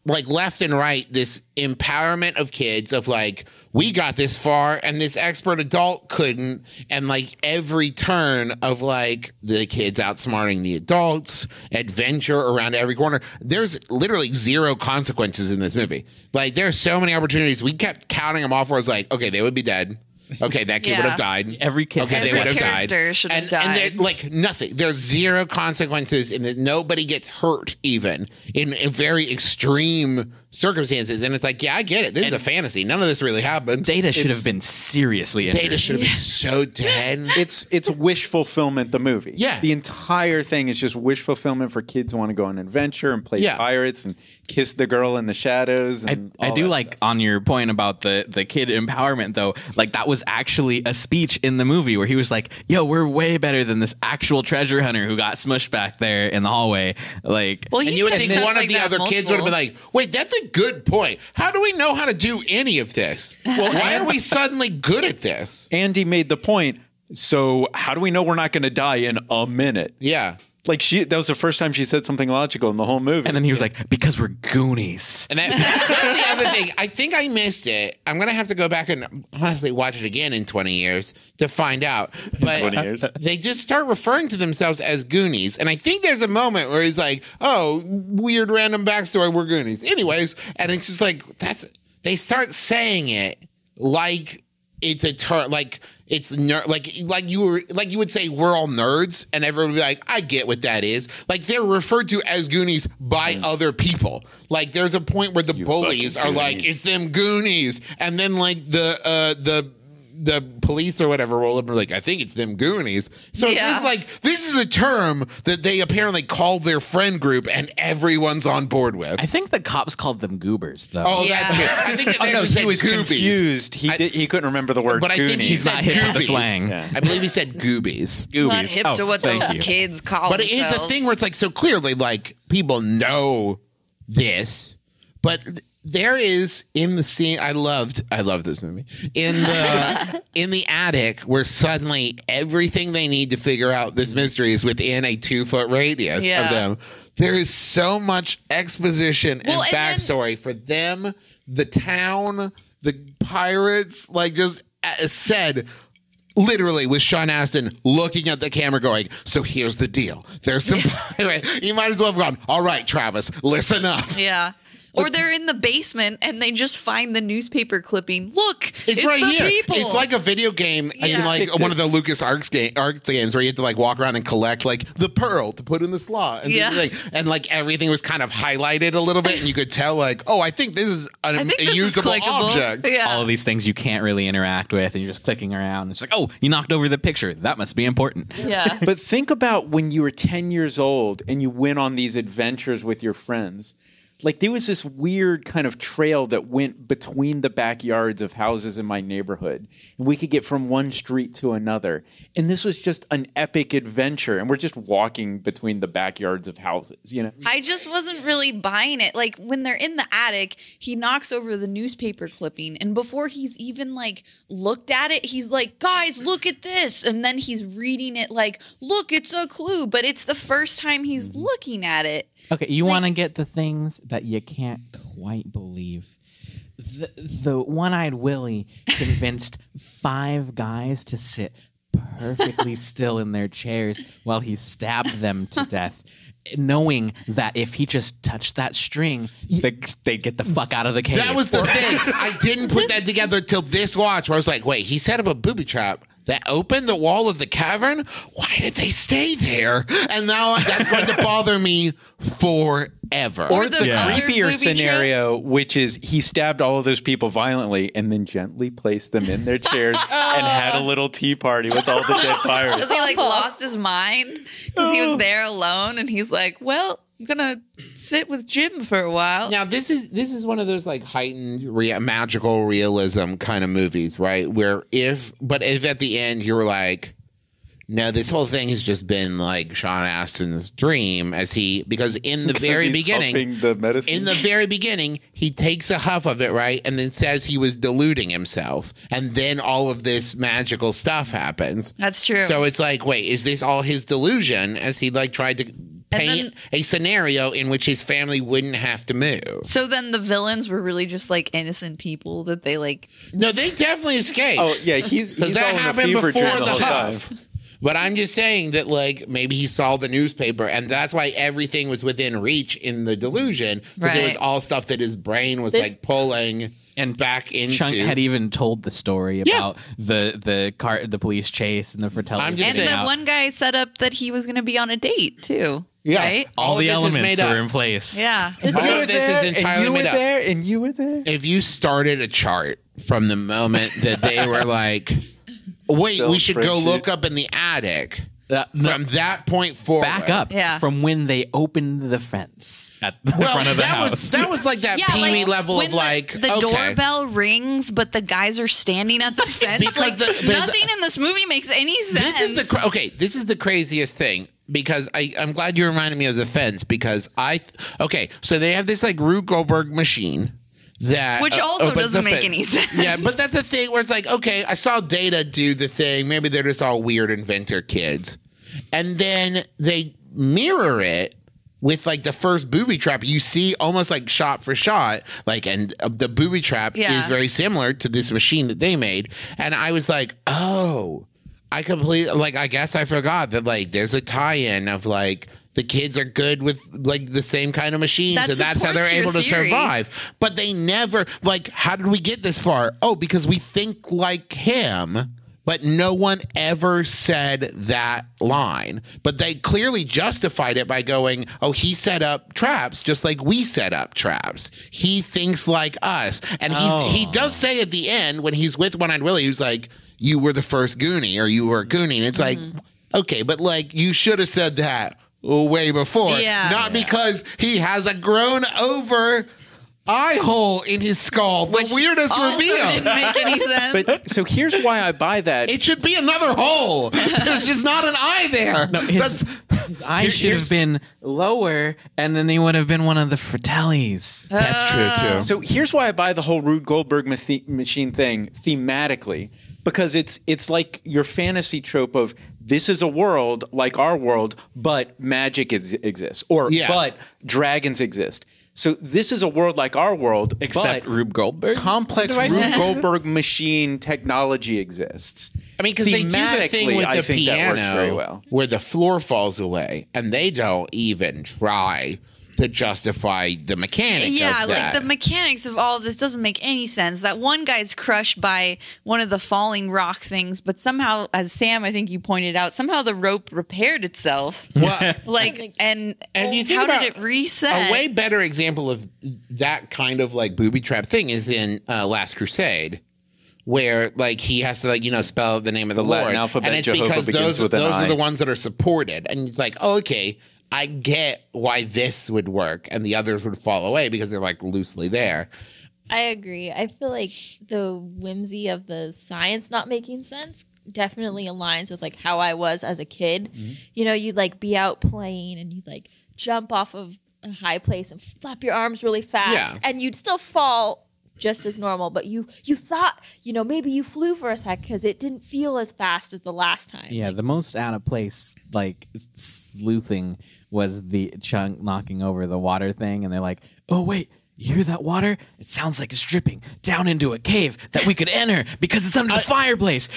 like left and right, this empowerment of kids of like, we got this far and this expert adult couldn't, and like every turn of like the kids outsmarting the adults, adventure around every corner. There's literally zero consequences in this movie. Like there's so many opportunities. We kept counting them off where it's like, okay, they would be dead. Okay, that kid would have died. Every kid. Okay, Every they would have died. character should have died. And like nothing. There's zero consequences, and nobody gets hurt even in very extreme circumstances. And it's like, yeah, I get it. This is a fantasy. None of this really happened. Data should have been seriously injured. Data should have been so dead. It's wish fulfillment, the movie. Yeah. The entire thing is just wish fulfillment for kids who want to go on an adventure and play pirates and kiss the girl in the shadows. And I do like stuff. on your point about the kid empowerment though, like that was actually a speech in the movie where he was like, yo, we're way better than this actual treasure hunter who got smushed back there in the hallway. Like, Well, And he you would said think stuff one of like the that other kids would have been like, wait, that's a good point. How do we know how to do any of this? Well, why are we suddenly good at this? Andy made the point. So how do we know we're not going to die in a minute? Yeah. Like that was the first time she said something logical in the whole movie. and then he was like, because we're Goonies. And that's the other thing. I think I missed it. I'm going to have to go back and honestly watch it again in 20 years to find out. But 20 years. They just start referring to themselves as Goonies. And I think there's a moment where he's like, oh, weird random backstory, we're Goonies. Anyways, and it's just like, they start saying it like it's a term, like it's like you would say we're all nerds, and everyone would be like, I get what that is. Like they're referred to as Goonies by other people. Like there's a point where the bullies are like, it's them Goonies, and then like the police or whatever roll up and are like, I think it's them Goonies. So it's just like, this is a term that they apparently call their friend group and everyone's on board with. I think the cops called them goobers though. Oh, Yeah. that's good. I think that they no, actually he said was goobies. confused. He couldn't remember the word But I think Goonies. he's not hip to the slang. Yeah. I believe he said goobies. Goobies. Not hip to what thank those you. kids call But it is a themselves. thing where it's like, so clearly, like, people know this, but there is in the scene, I loved this movie, in the attic where suddenly everything they need to figure out this mystery is within a 2-foot radius of them. There is so much exposition and backstory for them, the town, the pirates, like just said literally with Sean Astin looking at the camera going, so here's the deal. There's some pirate. You might as well have gone, all right, Travis, listen up. Yeah. Or they're in the basement and they just find the newspaper clipping. Look, it's right the here. people. It's like a video game in Yeah. like Kicked one it. of the Lucas Arts games where you had to like walk around and collect like the pearl to put in the slot. And and like everything was kind of highlighted a little bit and you could tell like, oh, I think this is I think a this is usable clickable. object. Yeah. All of these things you can't really interact with, and you're just clicking around. It's like, oh, you knocked over the picture. That must be important. Yeah. But think about when you were 10 years old and you went on these adventures with your friends. Like there was this weird kind of trail that went between the backyards of houses in my neighborhood. And we could get from one street to another. And this was just an epic adventure. And we're just walking between the backyards of houses, you know? I just wasn't really buying it. Like when they're in the attic, he knocks over the newspaper clipping, and before he's even like looked at it, he's like, guys, look at this. And then he's reading it like, look, it's a clue, but it's the first time he's looking at it. Okay, you want to get the things that you can't quite believe. The one-eyed Willie convinced 5 guys to sit perfectly still in their chairs while he stabbed them to death, knowing that if he just touched that string, they'd get the fuck out of the cave. That was the thing. I didn't put that together till this watch where I was like, wait, he set up a booby trap that opened the wall of the cavern? Why did they stay there? And now that's going to bother me forever. Or the the other creepier booby scenario, which is he stabbed all of those people violently and then gently placed them in their chairs and had a little tea party with all the dead pirates. Because he like lost his mind because he was there alone, and he's like, "Well, I'm gonna sit with Jim for a while." Now this is one of those like heightened magical realism kind of movies, right? Where if at the end you're like, no, this whole thing has just been like Sean Astin's dream, because in the very beginning, the medicine. in the very beginning, he takes a huff of it, right, and then says he was deluding himself, and then all of this magical stuff happens. That's true. So it's like, wait, is this all his delusion? As he like tried to paint a scenario in which his family wouldn't have to move. So then the villains were really just like innocent people that they like. No, they definitely escaped. Oh yeah, he's that all in a happened fever before dream the the whole time. huff. But I'm just saying that, like, maybe he saw the newspaper, and that's why everything was within reach in the delusion, because it was Right. all stuff that his brain was like pulling And back into. Chunk had even told the story about the police chase and the Fratellis. I'm just And saying the one guy set up that he was going to be on a date too. Yeah. Right? all of the this is elements made up. were in place. Yeah. All of this is entirely made up. and you were there. If you started a chart from the moment that they were like, wait, Excel we should go spreadsheet. look up in the attic. No, From that point forward. back up Yeah. from when they opened the fence at the Well, front of the that house. that was like that Yeah, Pee-wee like level when of like, the okay. doorbell rings, but the guys are standing at the fence. Because Like but nothing in this movie makes any sense. This is this is the craziest thing, because I'm glad you reminded me of the fence, because so they have this like Rube Goldberg machine that Which also opens doesn't the make fence. any sense. Yeah, but that's the thing where it's like, okay, I saw Data do the thing. Maybe they're just all weird inventor kids, and then they mirror it with like the first booby trap. You see almost like shot for shot, like, and the booby trap is very similar to this machine that they made, and I was like, oh. I guess I forgot that like there's a tie-in of like the kids are good with like the same kind of machines, That and that's how they're supports your able to theory. survive. But they never like, how did we get this far? Oh, because we think like him. But no one ever said that line. But they clearly justified it by going, oh, he set up traps just like we set up traps. He thinks like us. And he does say at the end when he's with One-Eyed Willie, he's like, you were the first Goonie, or you were a Goonie. And it's like, okay, but like you should have said that way before. Yeah. Not because he has a grown over eye hole in his skull. The weirdest also reveal. didn't make any sense. But so here's why I buy that. It should be another hole. There's just not an eye there. No, his eyes should have been lower, and then he would have been one of the Fratellis. That's true too. So here's why I buy the whole Rube Goldberg machine thing thematically, because it's like your fantasy trope of this is a world like our world, but magic exists, or but dragons exist. So this is a world like our world, Except but Rube Goldberg. complex Rube Goldberg machine technology exists. I mean, because they do the thing with I the think that works very piano well. where the floor falls away, and they don't even try to justify the mechanic Yeah, of like that. the mechanics of all of this doesn't make any sense. That one guy's crushed by one of the falling rock things, but somehow, as Sam, I think you pointed out, somehow the rope repaired itself. Well, Like, and if you think how about did it reset? A way better example of that kind of like booby trap thing is in Last Crusade, where like he has to like spell out the name of the Latin Lord, alphabet, and it's Jehovah because begins with an those I. are the ones that are supported, and it's like, oh, okay, I get why this would work, and the others would fall away because they're like loosely there. I agree. I feel like the whimsy of the science not making sense definitely aligns with like how I was as a kid. You know, you'd like be out playing and you'd like jump off of a high place and flap your arms really fast, and you'd still fall just as normal, but you thought, maybe you flew for a sec because it didn't feel as fast as the last time. Yeah, the most out of place, like, sleuthing was the Chunk knocking over the water thing, and they're like, oh, wait, you hear that water? It sounds like it's dripping down into a cave that we could enter because it's under the fireplace.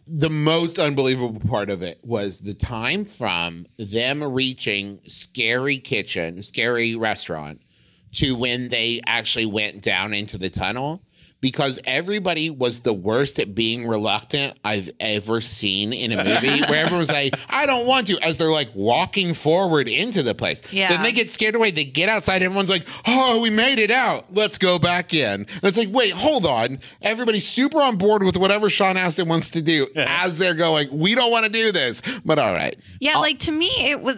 The most unbelievable part of it was the time from them reaching Scary Kitchen, Scary Restaurant, to when they actually went down into the tunnel. because everybody was the worst at being reluctant I've ever seen in a movie where everyone's like, I don't want to, as they're like walking forward into the place. Yeah. Then they get scared away. They get outside. Everyone's like, oh, we made it out. Let's go back in. And it's like, wait, hold on. Everybody's super on board with whatever Sean Astin wants to do as they're going, we don't want to do this, but all right. Yeah, like to me,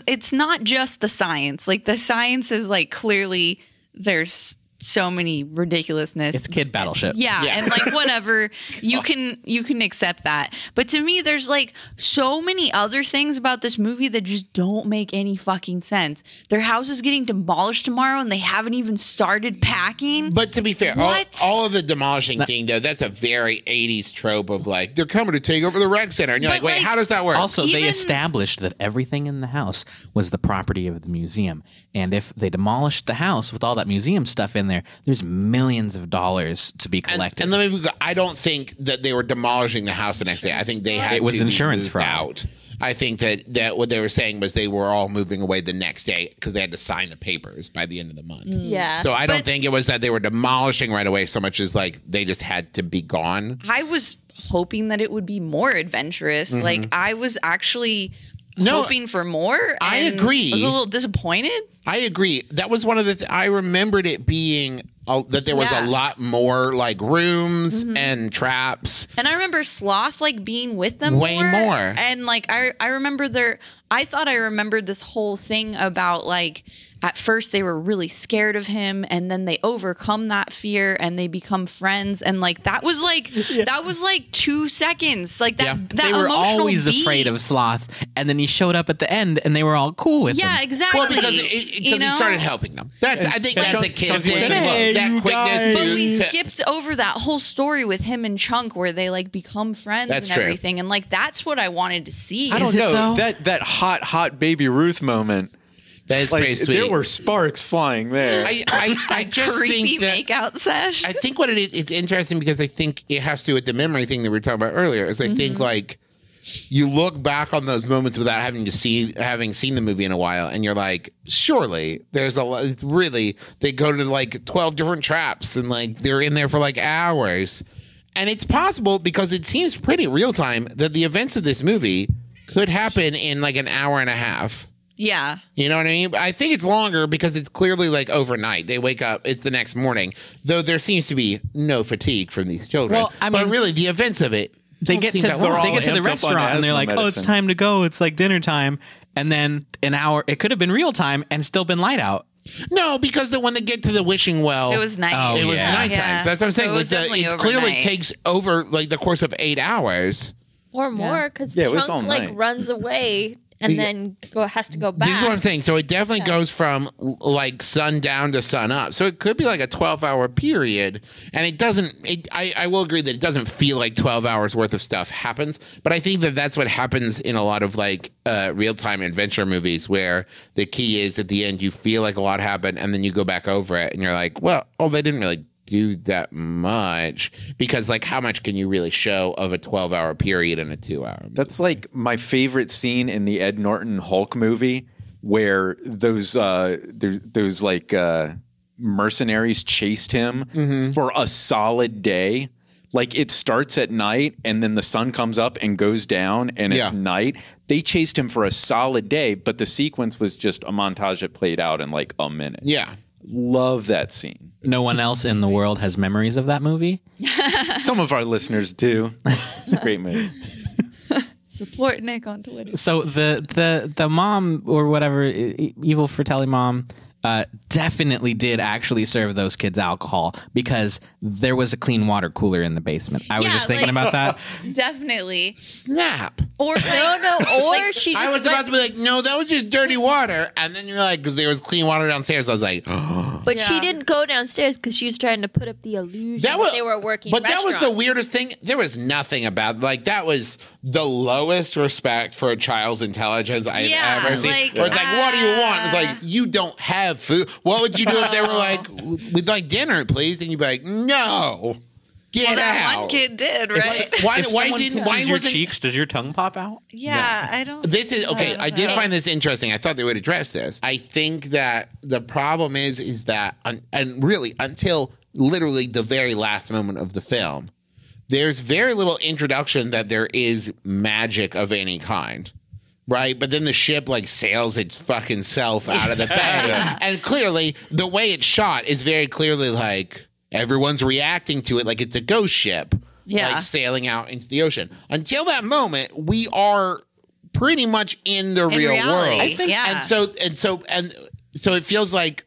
it's not just the science. Like the science is like clearly there's so many ridiculousness. It's kid battleship. Yeah, and like whatever, you can accept that. But to me, there's like so many other things about this movie that just don't make any fucking sense. Their house is getting demolished tomorrow and they haven't even started packing. But to be fair, What? all of the demolishing thing, though, that's a very 80s trope of like, they're coming to take over the rec center. And you're But, like, wait, like, how does that work? Also, they Even- established that everything in the house was the property of the museum. And if they demolished the house with all that museum stuff in there's millions of dollars to be collected. And let me go, I don't think that they were demolishing the house the next day. I think they had It was to be insurance moved fraud. out. I think that what they were saying was they were all moving away the next day because they had to sign the papers by the end of the month. Yeah. So I don't But- think it was that they were demolishing right away so much as like they just had to be gone. I was hoping that it would be more adventurous. Like I was actually No, hoping for more. I and agree. I was a little disappointed. I agree. That was one of the I remembered it being that there was Yeah. a lot more like rooms and traps. And I remember Sloth like being with them Way more. And like I remember I thought I remembered this whole thing about like at first they were really scared of him and then they overcome that fear and they become friends and like that was like 2 seconds. Like that Yeah. that they were emotional always beat. afraid of Sloth, and then he showed up at the end, and they were all cool with him. Yeah, exactly. Well, because You he know? started helping them. I think that's a kid Chunk thing. said, "Hey, That you quickness guys." But to we skipped over that whole story with him and Chunk where they like become friends That's and true. everything. And like that's what I wanted to see. I don't Is it know though? that hot baby Ruth moment. That is Like pretty sweet. there were sparks flying there. I just creepy think that makeout sesh. I think what it is, it's interesting because I think it has to do with the memory thing that we were talking about earlier. Is I think like you look back on those moments without having seen the movie in a while, and you're like, surely there's a lot. Really, they go to like 12 different traps, and like they're in there for like hours, and it's possible because it seems pretty real time that the events of this movie could happen in like an hour and a half. Yeah. You know what I mean? I think it's longer because it's clearly like overnight. They wake up, it's the next morning, though there seems to be no fatigue from these children. Well, I but mean- really, the events of it. They don't get seem to that long. they get to the amped up on restaurant and they're asthma like, "Oh, it's medicine. time to go. It's like dinner time." And then an hour, it could have been real time and still been light out. No, because when they get to the wishing well, It was night. Oh, it was yeah. nighttime. Yeah. So that's what I'm saying. So it was definitely it clearly overnight. takes over like the course of 8 hours. Or more, because Yeah, it was all Chunk like night. runs away and then has to go back. This is what I'm saying. So it definitely goes from like sundown to sun up. So it could be like a 12-hour period. And it doesn't, I will agree that it doesn't feel like 12 hours worth of stuff happens. But I think that that's what happens in a lot of like real-time adventure movies where the key is at the end you feel like a lot happened and then you go back over it and you're like, well, they didn't really do that much, because like how much can you really show of a 12-hour period in a 2-hour movie? That's like my favorite scene in the Ed Norton Hulk movie, where those like mercenaries chased him for a solid day. Like it starts at night and then the sun comes up and goes down and it's Yeah. night. They chased him for a solid day, but the sequence was just a montage that played out in like a minute. Yeah. Love that scene. No one else in the world has memories of that movie. Some of our listeners do. It's a great movie. Support Nick on Twitter. So the mom or whatever, evil Fratelli mom, definitely did actually serve those kids alcohol because there was a clean water cooler in the basement. I was Yeah, just thinking like- about that. Definitely. Snap. Or like, No, or she just I was about to be like, no, that was just dirty water. And then you're like, because there was clean water downstairs. I was like, But she Yeah. didn't go downstairs because she was trying to put up the illusion that, was, they were working. But that was the restaurants. weirdest thing. There was nothing about like that was the lowest respect for a child's intelligence I've Yeah, ever seen. like, Where it's like, what do you want? It's like, you don't have food. What would you do if they were like, we'd like dinner, please? And you'd be like, no, get well, that out. one kid did, right? Why Someone didn't? pinches Why your wasn't? cheeks? Does your tongue pop out? Yeah, I don't. This is okay. I did know. find this interesting. I thought they would address this. I think that the problem is that, and really until literally the very last moment of the film, there's very little introduction that there is magic of any kind. Right. But then the ship like sails its fucking self out of the bay. And clearly the way it's shot is very clearly like everyone's reacting to it like it's a ghost ship. Yeah. Like sailing out into the ocean. Until that moment, we are pretty much in the real reality, world. I think, yeah. And so it feels like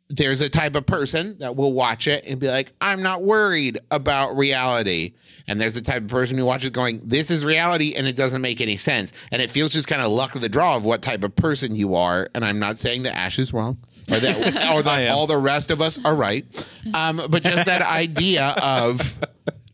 there's a type of person that will watch it and be like, I'm not worried about reality. And there's the type of person who watches going, this is reality and it doesn't make any sense. And it feels just kind of luck of the draw of what type of person you are. And I'm not saying that Ash is wrong or that all the rest of us are right. But just that idea of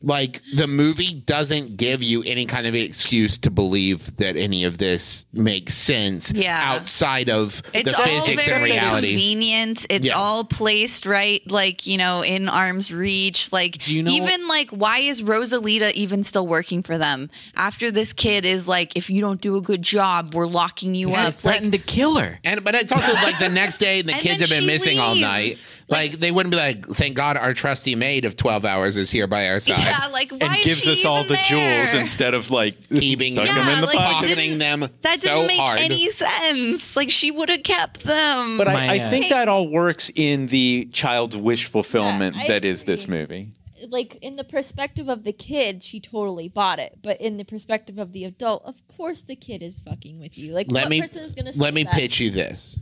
like the movie doesn't give you any kind of excuse to believe that any of this makes sense outside of the physics and reality. Convenient. It's all placed right, like, you know, in arm's reach. Like, even like, why is Rosalita even still working for them after this kid is like, if you don't do a good job, we're locking you up. Threatened to kill her. But it's also like the next day the kids have been missing all night. Like they wouldn't be like, thank God our trusty maid of 12 hours is here by our side. Yeah, like why and is gives she us all even the there? jewels instead of like keeping them in the like, pocket. that didn't make any sense. Like she would have kept them. But I think that all works in the child's wish fulfillment that is this movie. Like in the perspective of the kid, she totally bought it. But in the perspective of the adult, of course the kid is fucking with you. Like what person is going to say Let me pitch you this.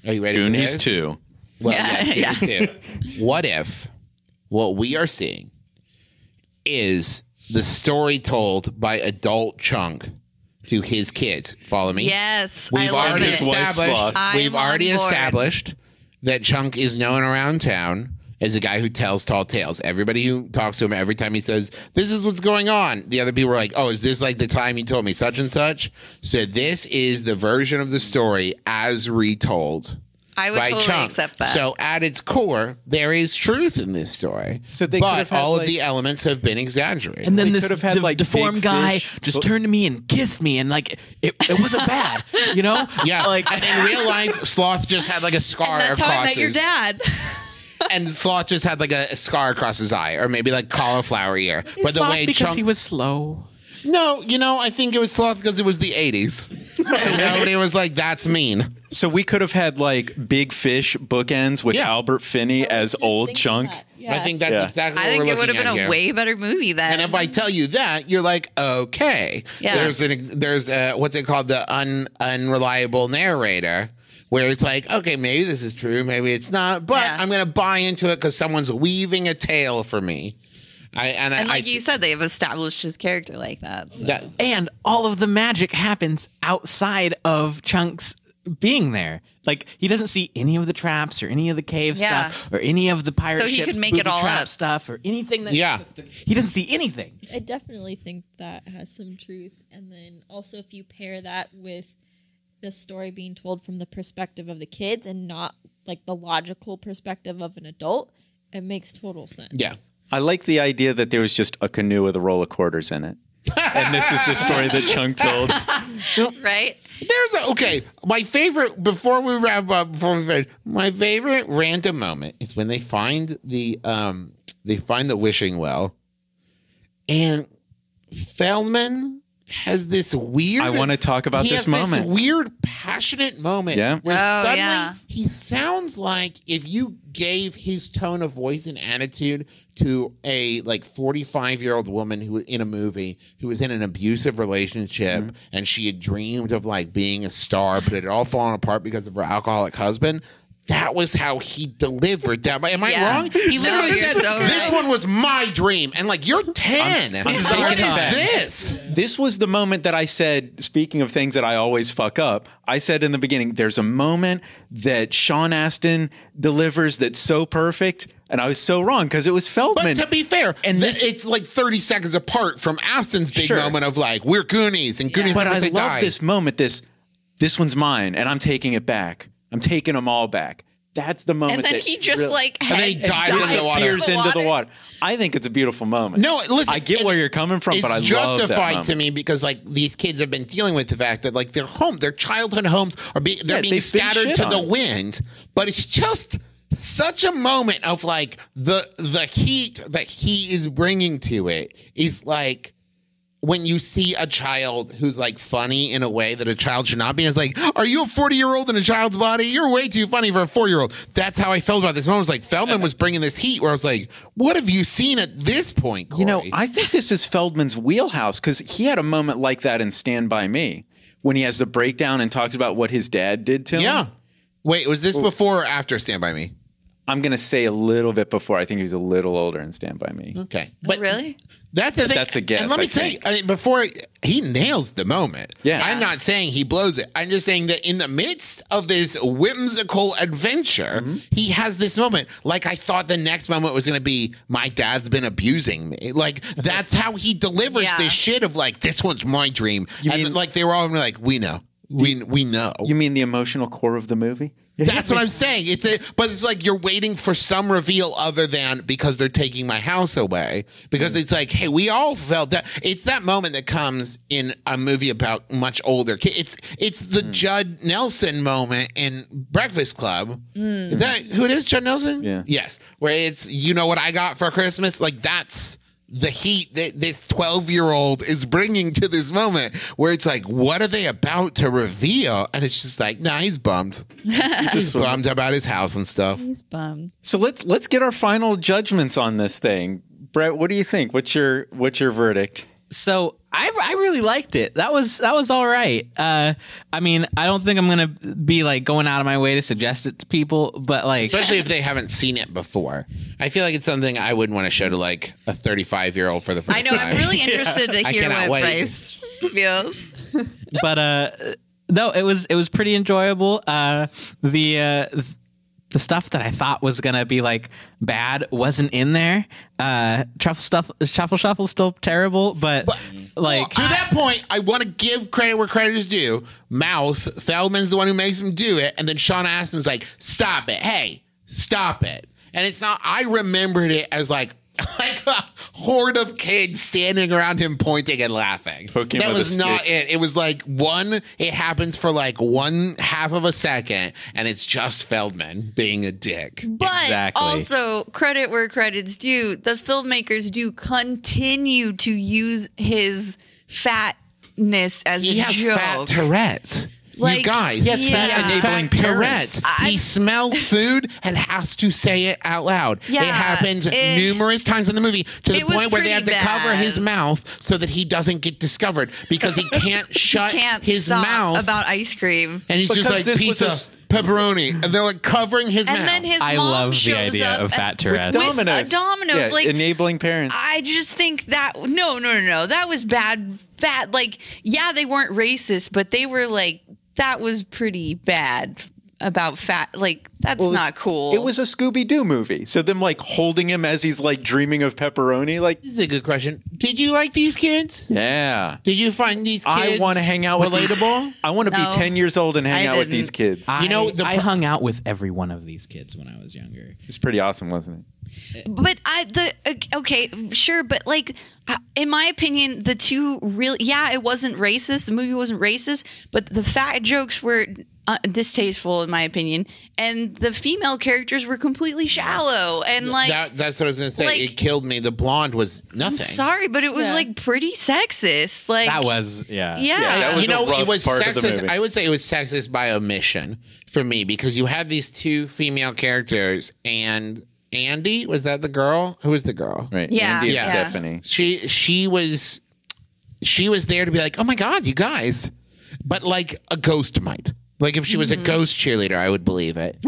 Are you ready Goonies for this? 2. Well, yes, Goonies 2. What if what we are seeing is the story told by adult Chunk to his kids? Follow me? Yes, We've already established. We've I'm already on board. established that Chunk is known around town as a guy who tells tall tales. Everybody who talks to him, every time he says, this is what's going on, the other people are like, oh, is this like the time you told me such and such? So this is the version of the story as retold. I would totally Chunk. accept that. So at its core, there is truth in this story. So they could but have had, all of like- the elements have been exaggerated. And then They this could have had, like, deformed big guy fish. just turned to me and kissed me, and like it wasn't bad, you know? yeah, like and in real life, Sloth just had like a scar That's across how I met your his- dad. And Sloth just had like a scar across his eye, or maybe like cauliflower ear. But the way because Chunk, he was slow. no, I think it was Sloth because it was the 80s. So nobody was like, that's mean. So we could have had like Big Fish bookends with Albert Finney as old Chunk. I think that's exactly what I think we're it would have looking been at a here. way better movie then. And if I tell you that, you're like, okay. Yeah. There's what's it called, the unreliable narrator, where it's like, okay, maybe this is true, maybe it's not, but I'm gonna buy into it because someone's weaving a tale for me. And like you said, they've established his character like that. So. And all of the magic happens outside of Chunk's being there. Like he doesn't see any of the traps or any of the cave stuff or any of the pirate So he ships could make it booby all trap up. stuff or anything that he doesn't see anything. I definitely think that has some truth. And then also if you pair that with the story being told from the perspective of the kids and not like the logical perspective of an adult, it makes total sense. Yeah. I like the idea that there was just a canoe with a roll of quarters in it. And this is the story that Chunk told. Right? My favorite, before we wrap up, my favorite random moment is when they find the wishing well, and Feldman has this weird. I want to talk about this moment. This weird, passionate moment. Yeah. Where suddenly he sounds like if you gave his tone of voice and attitude to a like 45-year-old woman who in a movie who was in an abusive relationship and she had dreamed of like being a star, but it had all fallen apart because of her alcoholic husband. That was how he delivered that. Am I wrong? He literally said, this one was my dream. And like, you're 10. What is this? This was the moment that I said, speaking of things that I always fuck up, I said in the beginning, there's a moment that Sean Astin delivers that's so perfect. And I was so wrong because it was Feldman. But to be fair, and it's like 30 seconds apart from Astin's big moment of like, we're Goonies and Goonies. But I love this moment, this one's mine and I'm taking it back. I'm taking them all back. That's the moment. And then that he just really, like and then he dives into the water. disappears into the water. I think it's a beautiful moment. No, listen, I get where you're coming from, but I love that moment. It's justified to me because like these kids have been dealing with the fact that like their childhood homes are being scattered to the wind, but it's just such a moment of like the heat that he is bringing to it is like when you see a child who's like funny in a way that a child should not be. It's like, are you a 40-year-old in a child's body? You're way too funny for a 4-year-old. That's how I felt about this moment. It was like Feldman was bringing this heat where I was like, what have you seen at this point, Corey? You know, I think this is Feldman's wheelhouse because he had a moment like that in Stand By Me when he has the breakdown and talks about what his dad did to him. Yeah. Wait, was this before or after Stand By Me? I'm going to say a little bit before. I think he was a little older in Stand By Me. Okay. But really? That's the thing. That's a guess, And let me I tell you, think. I mean, before he nails the moment. Yeah. I'm not saying he blows it. I'm just saying that in the midst of this whimsical adventure, he has this moment. Like I thought the next moment was going to be, my dad's been abusing me. Like that's how he delivers this shit of like, this one's my dream. And like they were all like, we know. We know. You mean the emotional core of the movie? That's what I'm saying. But it's like you're waiting for some reveal other than because they're taking my house away. Because it's like, hey, we all felt that. It's that moment that comes in a movie about much older kids. It's the Judd Nelson moment in Breakfast Club. Is that who it is? Judd Nelson? Yeah. Yes. Where it's, you know what I got for Christmas? Like that's the heat that this 12-year-old is bringing to this moment where it's like, what are they about to reveal? And it's just like, nah, he's bummed. He's bummed about his house and stuff. He's bummed. So let's get our final judgments on this thing. Brett, what do you think? What's your verdict? So I really liked it. That was all right. I mean, I don't think I'm gonna be like going out of my way to suggest it to people, but like, Especially if they haven't seen it before. I feel like it's something I wouldn't want to show to like a 35-year-old for the first I know. time. I'm really interested to I hear cannot what wait. Bryce feels. but no, it was pretty enjoyable. The stuff that I thought was gonna be like bad wasn't in there. Truffle Shuffle's still terrible, but like to that point, I want to give credit where credit is due. Mouth, Feldman's the one who makes him do it, and then Sean Astin's like, stop it. Hey, stop it. And it's not, I remembered it as like a horde of kids standing around him pointing and laughing. Poking That with a was not stick. it. It was like it happens for like 1/2 of a second, and it's just Feldman being a dick. But Exactly. also, credit where credit's due. The filmmakers do continue to use his fatness as He a has joke. fat Tourette's. Like, you guys, yes, he fat has enabling fat parents. Tourette's. He smells food and has to say it out loud. Yeah, it happens numerous times in the movie to the it was point where they have to pretty cover bad. his mouth so that he doesn't get discovered because he can't shut Can't his stop mouth. about ice cream. And he's just Because like, this was pizza, pepperoni. And they're like covering his mouth. And then his I mom love the shows idea up of fat and- Tourette's. with Domino's. Domino's, Yeah, like enabling parents. I just think that no, that was bad. Like, yeah, they weren't racist, but they were like, that was pretty bad about fat. Like, that's not cool. It was a Scooby-Doo movie. So them like holding him as he's like dreaming of pepperoni. Like, This is a good question. Did you like these kids? yeah. Did you find these kids I want to hang out with relatable? I want to No, be 10 years old and hang I out with these didn't. kids. You know, I hung out with every one of these kids when I was younger. It's pretty awesome, wasn't it? But okay, sure, but like, in my opinion, the two really, yeah, it wasn't racist. The movie wasn't racist, but the fat jokes were distasteful, in my opinion, and the female characters were completely shallow and like. That's what I was going to say. like- It killed me. The blonde was nothing. I'm sorry, but it was like pretty sexist. Like That was yeah. yeah. that was you know, a rough it was part of the sexist. movie. I would say it was sexist by omission for me because you had these two female characters, and Andy, was that the girl? Who was the girl? Right. Yeah, Andy and yeah. Stephanie. She was there to be like, oh my god, you guys, but like a ghost might. Like if she was a ghost cheerleader, I would believe it.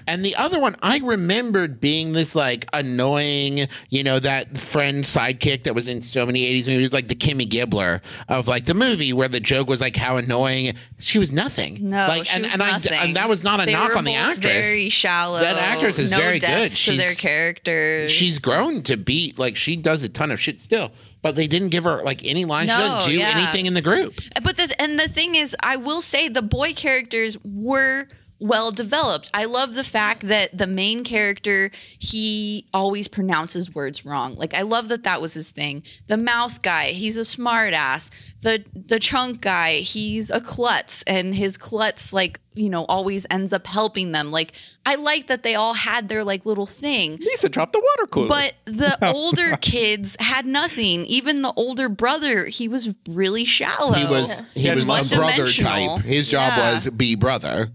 And the other one, I remembered being this like annoying, you know, that friend sidekick that was in so many 80s movies, like the Kimmy Gibbler of like the movie where the joke was like how annoying. She was nothing. No, like, she was and nothing. and that was not a They knock were on the both actress. Very shallow. That actress is no very depth good. to their characters. She's grown to be like she does a ton of shit still, but they didn't give her like any lines. She No, doesn't do yeah. anything in the group. But the thing is, I will say the boy characters were well developed. I love the fact that the main character, he always pronounces words wrong. Like, I love that that was his thing. The mouth guy, he's a smart ass. The chunk guy, he's a klutz, and his klutz, like, you know, always ends up helping them. Like, I like that they all had their like little thing. Lisa dropped the water cooler. But the older kids had nothing. Even the older brother, he was really shallow. He was a brother type. His job was be brother,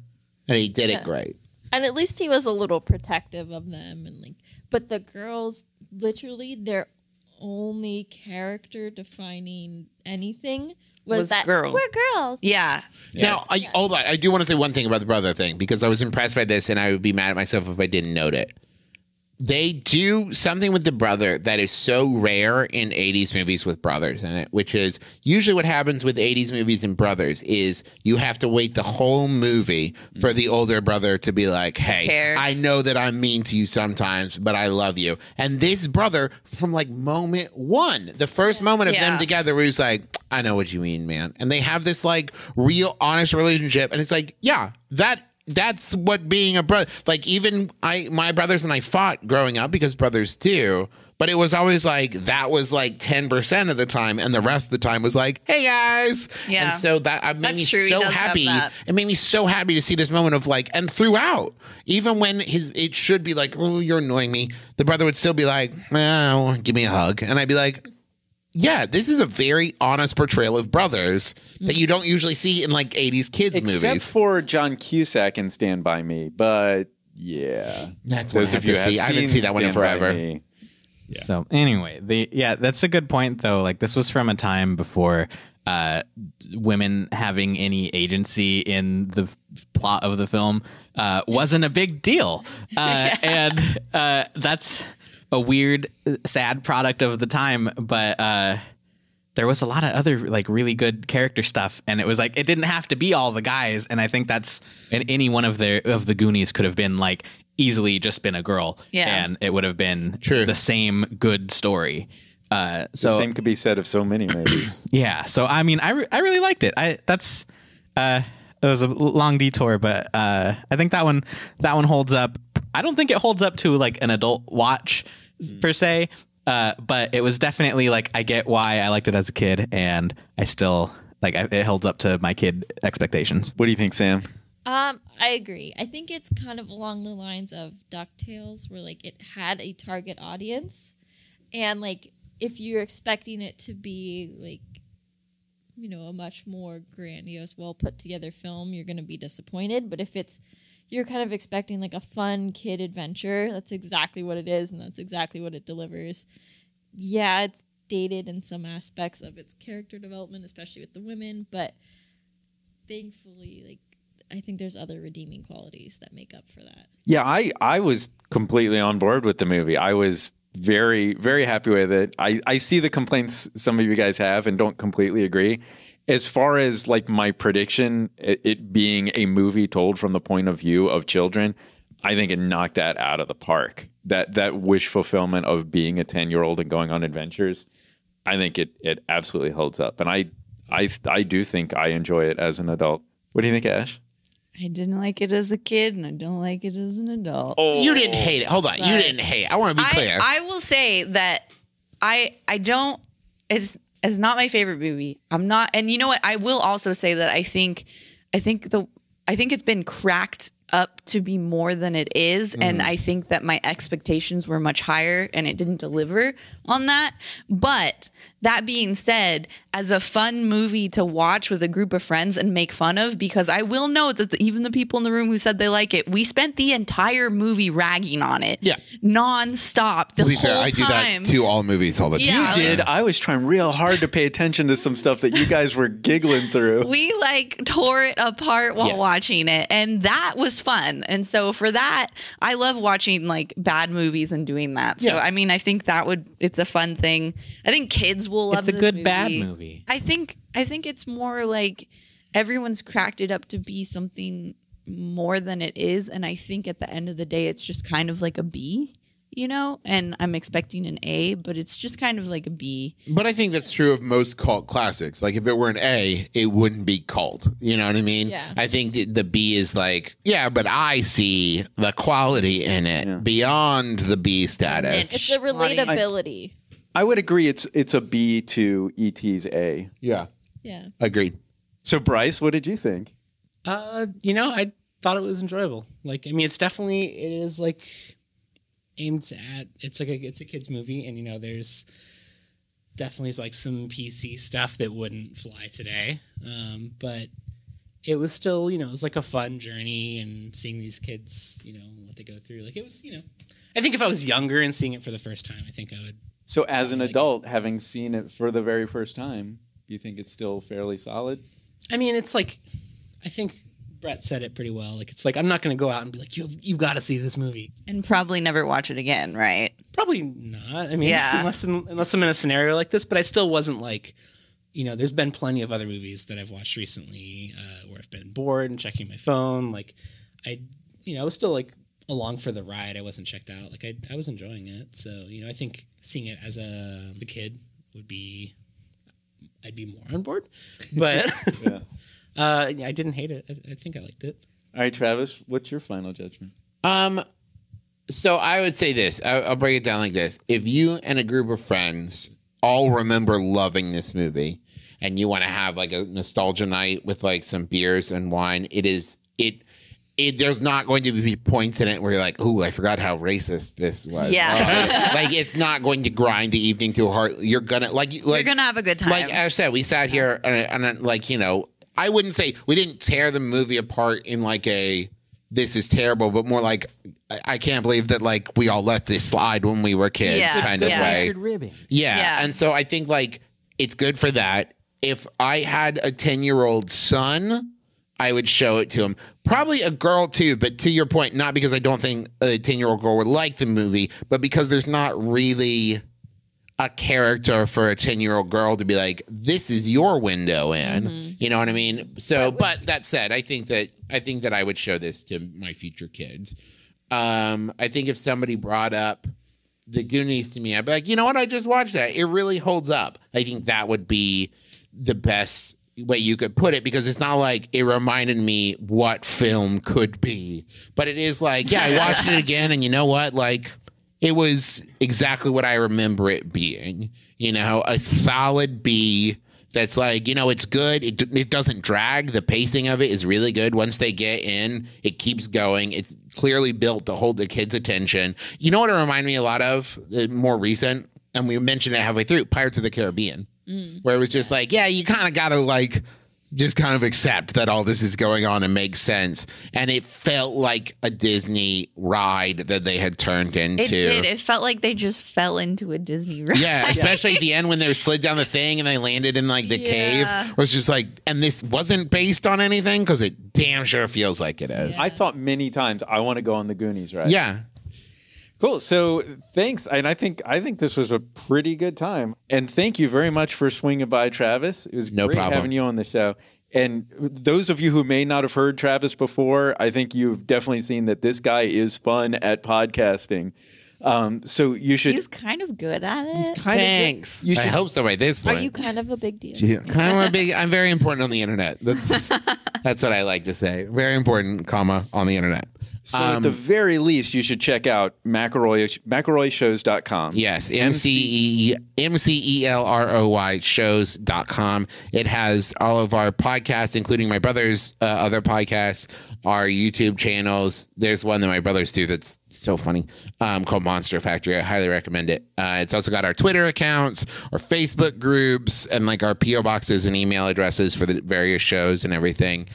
and he did it great. And at least he was a little protective of them, and like. But the girls, literally, their only character defining anything was that girl. We're girls. Yeah. Now, hold on. I do want to say one thing about the brother thing, because I was impressed by this, and I would be mad at myself if I didn't note it. They do something with the brother that is so rare in 80s movies with brothers in it, which is usually what happens with 80s movies and brothers is you have to wait the whole movie for the older brother to be like, hey, I know that I'm mean to you sometimes, but I love you. And this brother, from like moment one, the first moment of them together, where he's like, I know what you mean, man. And they have this like real honest relationship. And it's like, yeah, that's what being a brother, like, even my brothers and I fought growing up, because brothers do, but it was always like, that was like 10% of the time, and the rest of the time was like, hey guys. And so that made me so happy. It made me so happy to see this moment of like, and throughout, even when it should be like, oh, you're annoying me, the brother would still be like, oh, give me a hug. And I'd be like, yeah, this is a very honest portrayal of brothers that you don't usually see in like 80s kids movies. Except for John Cusack in Stand By Me, but yeah. That's what I have to see. I haven't seen that one in forever. Yeah. So anyway, that's a good point though. Like, this was from a time before women having any agency in the plot of the film wasn't a big deal. And that's a weird, sad product of the time, but there was a lot of other like really good character stuff, and it was like, it didn't have to be all the guys. And I think that's, and any one of the Goonies could have been like easily just been a girl, and it would have been the same good story. So the same could be said of so many movies. Yeah. So I mean, I really liked it. It was a long detour, but I think that one holds up. I don't think it holds up to like an adult watch per se, but it was definitely like, I get why I liked it as a kid, and I still like it holds up to my kid expectations. What do you think, Sam? I agree. I think it's kind of along the lines of DuckTales, where like it had a target audience, and like if you're expecting it to be like, you know, a much more grandiose, well put together film, you're going to be disappointed. But if you're kind of expecting like a fun kid adventure, that's exactly what it is, and that's exactly what it delivers. Yeah, it's dated in some aspects of its character development, especially with the women, but thankfully, like, I think there's other redeeming qualities that make up for that. Yeah, I was completely on board with the movie. I was very, very happy with it. I see the complaints some of you guys have and don't completely agree. As far as like my prediction, it being a movie told from the point of view of children, I think it knocked that out of the park. That wish fulfillment of being a 10-year-old and going on adventures, I think it absolutely holds up. And I do think I enjoy it as an adult. What do you think, Ash? I didn't like it as a kid, and I don't like it as an adult. Oh. You didn't hate it. Hold on. You didn't hate it. I want to be clear. I will say that I don't... It's not my favorite movie. I'm not... And you know what? I will also say that I think it's been cracked up to be more than it is. And I think that my expectations were much higher, and it didn't deliver on that. But that being said, as a fun movie to watch with a group of friends and make fun of, because I will note that even the people in the room who said they like it, we spent the entire movie ragging on it. Yeah. Non-stop the whole time. I do that to all movies all the time. You did. I was trying real hard to pay attention to some stuff that you guys were giggling through. We like tore it apart while watching it, and that was fun. And so for that, I love watching like bad movies and doing that. So I mean, I think it's a fun thing. I think kids will love this movie. It's a good bad movie. I think it's more like everyone's cracked it up to be something more than it is, and I think at the end of the day it's just kind of like a B. and I'm expecting an A, but it's just kind of like a B. But I think that's true of most cult classics. Like if it were an A, it wouldn't be cult. You know what I mean? Yeah. I think the B is like, yeah, but I see the quality in it beyond the B status. It's the relatability. I would agree. It's a B to E.T.'s A. Yeah. Yeah. Agreed. So Bryce, what did you think? I thought it was enjoyable. Like, I mean, it is like aimed at, it's a kid's movie, and there's definitely like some PC stuff that wouldn't fly today. But it was still, it was like a fun journey, and seeing these kids, what they go through. Like it was, I think if I was younger and seeing it for the first time, I think I would. So as an adult, having seen it for the very first time, you think it's still fairly solid? I mean, it's like, I think Bret said it pretty well. Like, it's like, I'm not going to go out and be like, you've got to see this movie. And probably never watch it again, right? Probably not. I mean, unless I'm in a scenario like this, but I still wasn't like, there's been plenty of other movies that I've watched recently where I've been bored and checking my phone. Like, I was still like along for the ride. I wasn't checked out. Like, I was enjoying it. So, I think seeing it as the kid would be, I'd be more on board. But I didn't hate it. I think I liked it. All right, Travis, what's your final judgment? So I would say this. I'll break it down like this. If you and a group of friends all remember loving this movie, and you want to have like a nostalgia night with like some beers and wine, there's not going to be points in it where you're like, "Ooh, I forgot how racist this was." Yeah. Like it's not going to grind the evening to a heart. You're gonna you're gonna have a good time. Like I said, we sat here and like I wouldn't say we didn't tear the movie apart in like a this is terrible, but more like I can't believe that like we all let this slide when we were kids kind of way. Yeah. And so I think like it's good for that. If I had a 10-year-old son, I would show it to him. Probably a girl too, but to your point, not because I don't think a 10-year-old girl would like the movie, but because there's not really a character for a 10-year-old girl to be like, this is your window in. Mm-hmm. You know what I mean? So, but that said, I think that I would show this to my future kids. I think if somebody brought up the Goonies to me, I'd be like, you know what? I just watched that. It really holds up. I think that would be the best way you could put it, because it's not like it reminded me what film could be, but it is like, yeah, I watched it again, and you know what? Like, it was exactly what I remember it being. A solid B that's like, it's good. It doesn't drag. The pacing of it is really good. Once they get in, it keeps going. It's clearly built to hold the kids' attention. You know what it reminded me a lot of? More recent, and we mentioned it halfway through, Pirates of the Caribbean. Where it was just like, yeah, you kind of got to like just kind of accept that all this is going on and makes sense. And it felt like a Disney ride that they had turned into. It did. It felt like they just fell into a Disney ride. Yeah, especially at the end when they slid down the thing and they landed in like the cave. It was just like, and this wasn't based on anything, because it damn sure feels like it is. I thought many times I want to go on the Goonies ride. Yeah. Cool. So thanks. And I think this was a pretty good time. And thank you very much for swinging by, Travis. It was great having you on the show. And those of you who may not have heard Travis before, I think you've definitely seen that this guy is fun at podcasting. So you should. He's kind of good at it. He's kind Thanks. of good. You should, I hope so. By this point, Are you kind of a big deal? Yeah, kind of a big. I'm very important on the internet. That's what I like to say. Very important, on the internet. So at the very least, you should check out McElroyshows.com. Yes, McElroy shows.com. It has all of our podcasts, including my brother's other podcasts, our YouTube channels. There's one that my brothers do that's so funny, called Monster Factory. I highly recommend it. It's also got our Twitter accounts, our Facebook groups, and like our PO boxes and email addresses for the various shows and everything.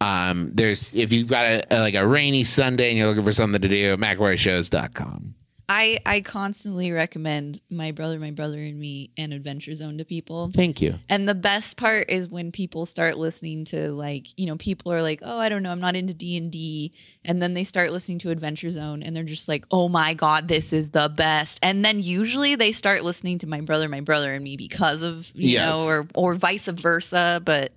If you've got a rainy Sunday and you're looking for something to do, McElroyshows.com. I constantly recommend My Brother and Me and Adventure Zone to people. Thank you. And the best part is when people start listening to, like, people are like, oh, I don't know, I'm not into D&D. And then they start listening to Adventure Zone and they're just like, oh my God, this is the best. And then usually they start listening to My Brother and Me because of, you know, or vice versa. But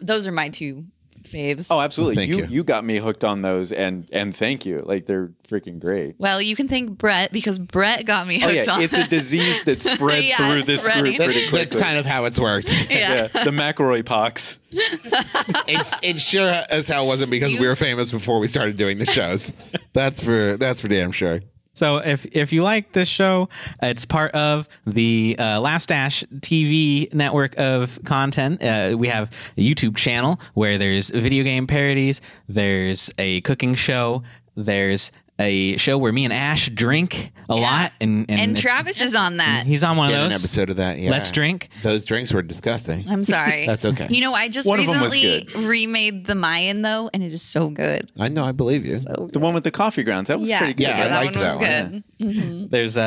those are my two faves. Oh, absolutely. Thank You got me hooked on those, and thank you. Like, they're freaking great. Well, you can thank Bret because Bret got me Oh, hooked yeah. on It's a them. disease that spread Yeah, through it's this spreading. group pretty That's quickly. kind of how it's worked. Yeah. The McElroy pox. It sure as hell wasn't because we were famous before we started doing the shows. That's for damn sure. So if you like this show, it's part of the Laugh Stash TV network of content. We have a YouTube channel where there's video game parodies. There's a cooking show. There's a show where me and Ash drink a lot. And Travis is on that. He's on one Did of an those. episode of that. Yeah. Let's drink. Those drinks were disgusting. I'm sorry. That's okay. You know, I just One of them was recently good. remade the Mayan though, and it is so good. I know. I believe you. The one with the coffee grounds. That was pretty good. Yeah, I that liked one was that one.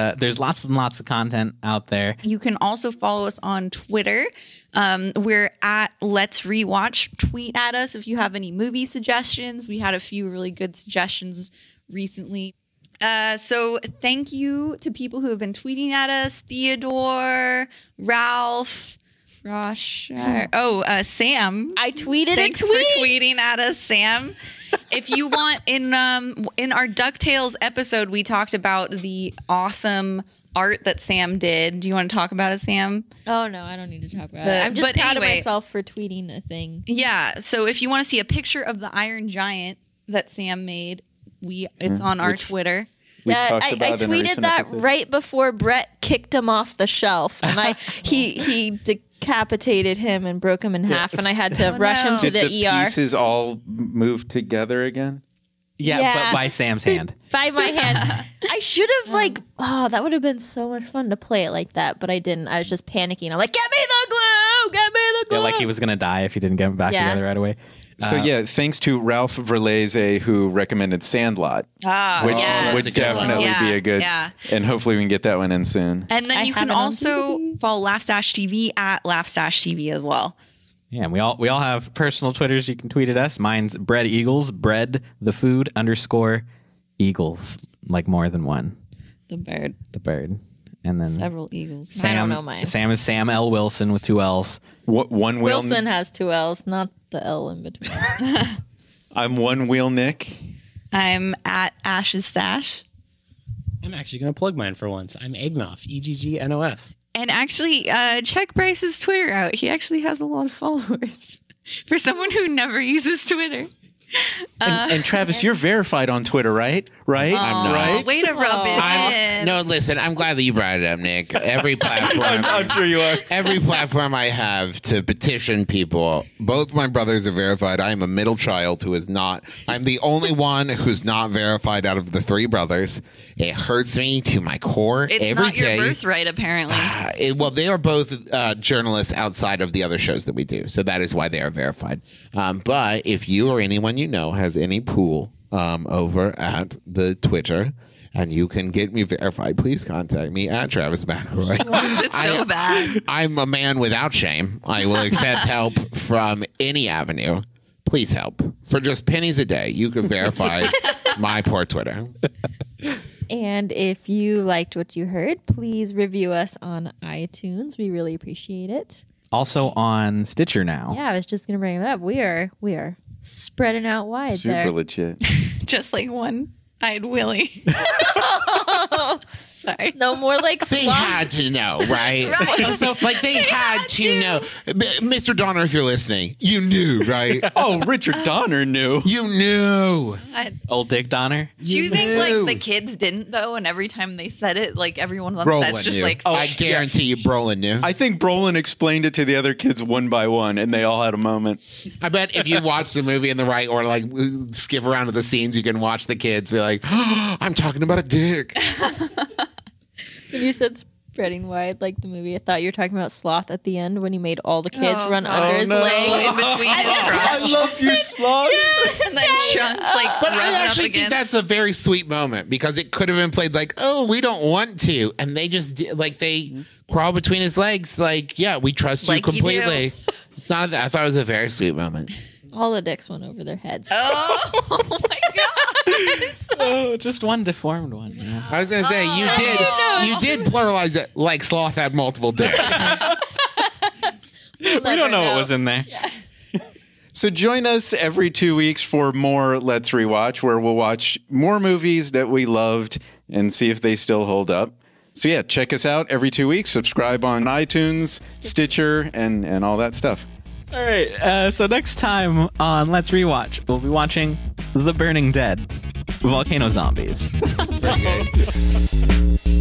good. There's lots and lots of content out there. You can also follow us on Twitter. We're at Let's Rewatch. Tweet at us if you have any movie suggestions. We had a few really good suggestions recently. So thank you to people who have been tweeting at us. Theodore, Ralph, Rosher. Sam. I tweeted Thanks a tweet. for tweeting at us, Sam. If you want, in our DuckTales episode, we talked about the awesome art that Sam did. Do you want to talk about it, Sam? Oh no, I don't need to talk about it. I'm just but proud anyway. of myself for tweeting a thing. Yeah. So if you want to see a picture of the Iron Giant that Sam made, it's on our Twitter. We Yeah, talked I about in a tweeted recent that episode. right before Bret kicked him off the shelf, and he decapitated him and broke him in half, and I had to rush him to Did the the ER pieces all move together again? Yeah, Yeah. but by Sam's hand. by my hand. I should have that would have been so much fun to play it like that, but I didn't. I was just panicking. I'm like, get me the glue, get me the glue. Yeah, like he was gonna die if he didn't get him back Yeah. together right away. So yeah, thanks to Ralph Verlaze who recommended Sandlot, which yes. would That's a good one. definitely Yeah, be a good. yeah. And hopefully we can get that one in soon. And then I you have can it on also DVD. follow Laughstash TV at Laughstash TV as well. Yeah, we all have personal Twitters. You can tweet at us. Mine's Bread Eagles, bread the food _ Eagles, like more than one. The bird. The bird. And then Several eagles. Sam, I don't know mine. Sam is Sam L. Wilson with 2 L's. One wheel. Willson has 2 L's, not the L in between. I'm One Wheel Nick. I'm at Ash's Stash. I'm actually going to plug mine for once. I'm Eggnoff, EGGNOF. And actually, check Bryce's Twitter out. He actually has a lot of followers for someone who never uses Twitter. And Travis, you're verified on Twitter, right? Right? I'm not. Right? Way to rub it in. No, listen. I'm glad that you brought it up, Nick. Every platform, I'm sure you are. every platform I have to petition people. Both my brothers are verified. I am a middle child who is not. I'm the only one who's not verified out of the 3 brothers. It hurts me to my core It's every not your day. birthright, apparently. Well, they are both journalists outside of the other shows that we do, so that is why they are verified. But if you or anyone you know has any Poole over at the Twitter, and you can get me verified, please contact me at Travis McElroy. It's so bad. I'm a man without shame. I will accept help from any avenue. Please help. For just pennies a day, you can verify my poor Twitter. And if you liked what you heard, please review us on iTunes. We really appreciate it. Also on Stitcher now. Yeah, I was just gonna bring it up. We are spreading out wide Super there. legit. Just like one-eyed Willie. Sorry. No more like They sloth. had to know, right? Right. So, like, they had to know. Mr. Donner, if you're listening, you knew, right? Oh, Richard Donner knew. You knew. Old Dick Donner. Do you think knew. like the kids didn't though? And every time they said it, like everyone on Brolin set's just knew. like, I guarantee you Brolin knew. I think Brolin explained it to the other kids one by one, and they all had a moment. I bet if you watch the movie in the right or like skip around to the scenes, you can watch the kids be like, oh, I'm talking about a dick. When you said spreading wide, like the movie, I thought you were talking about Sloth at the end when he made all the kids run under his no. legs. in between his crotch. love you, Sloth. And then Chunks like But rubbing I up actually think against. that's a very sweet moment because it could have been played like, oh, we don't want to. And they just, like, they crawl between his legs. Like, yeah, we trust you Like you do. completely. It's not that. I thought it was a very sweet moment. All the dicks went over their heads. Oh my god! Oh, just one deformed one. Yeah. I was going to say, you did pluralize it like Sloth had multiple dicks. We'll We don't never know what was in there. So join us every 2 weeks for more Let's Rewatch, where we'll watch more movies that we loved and see if they still hold up. So yeah, check us out every 2 weeks. Subscribe on iTunes, Stitcher, and all that stuff. All right. So next time on Let's Rewatch, we'll be watching The Burning Dead, Volcano Zombies. That's pretty good.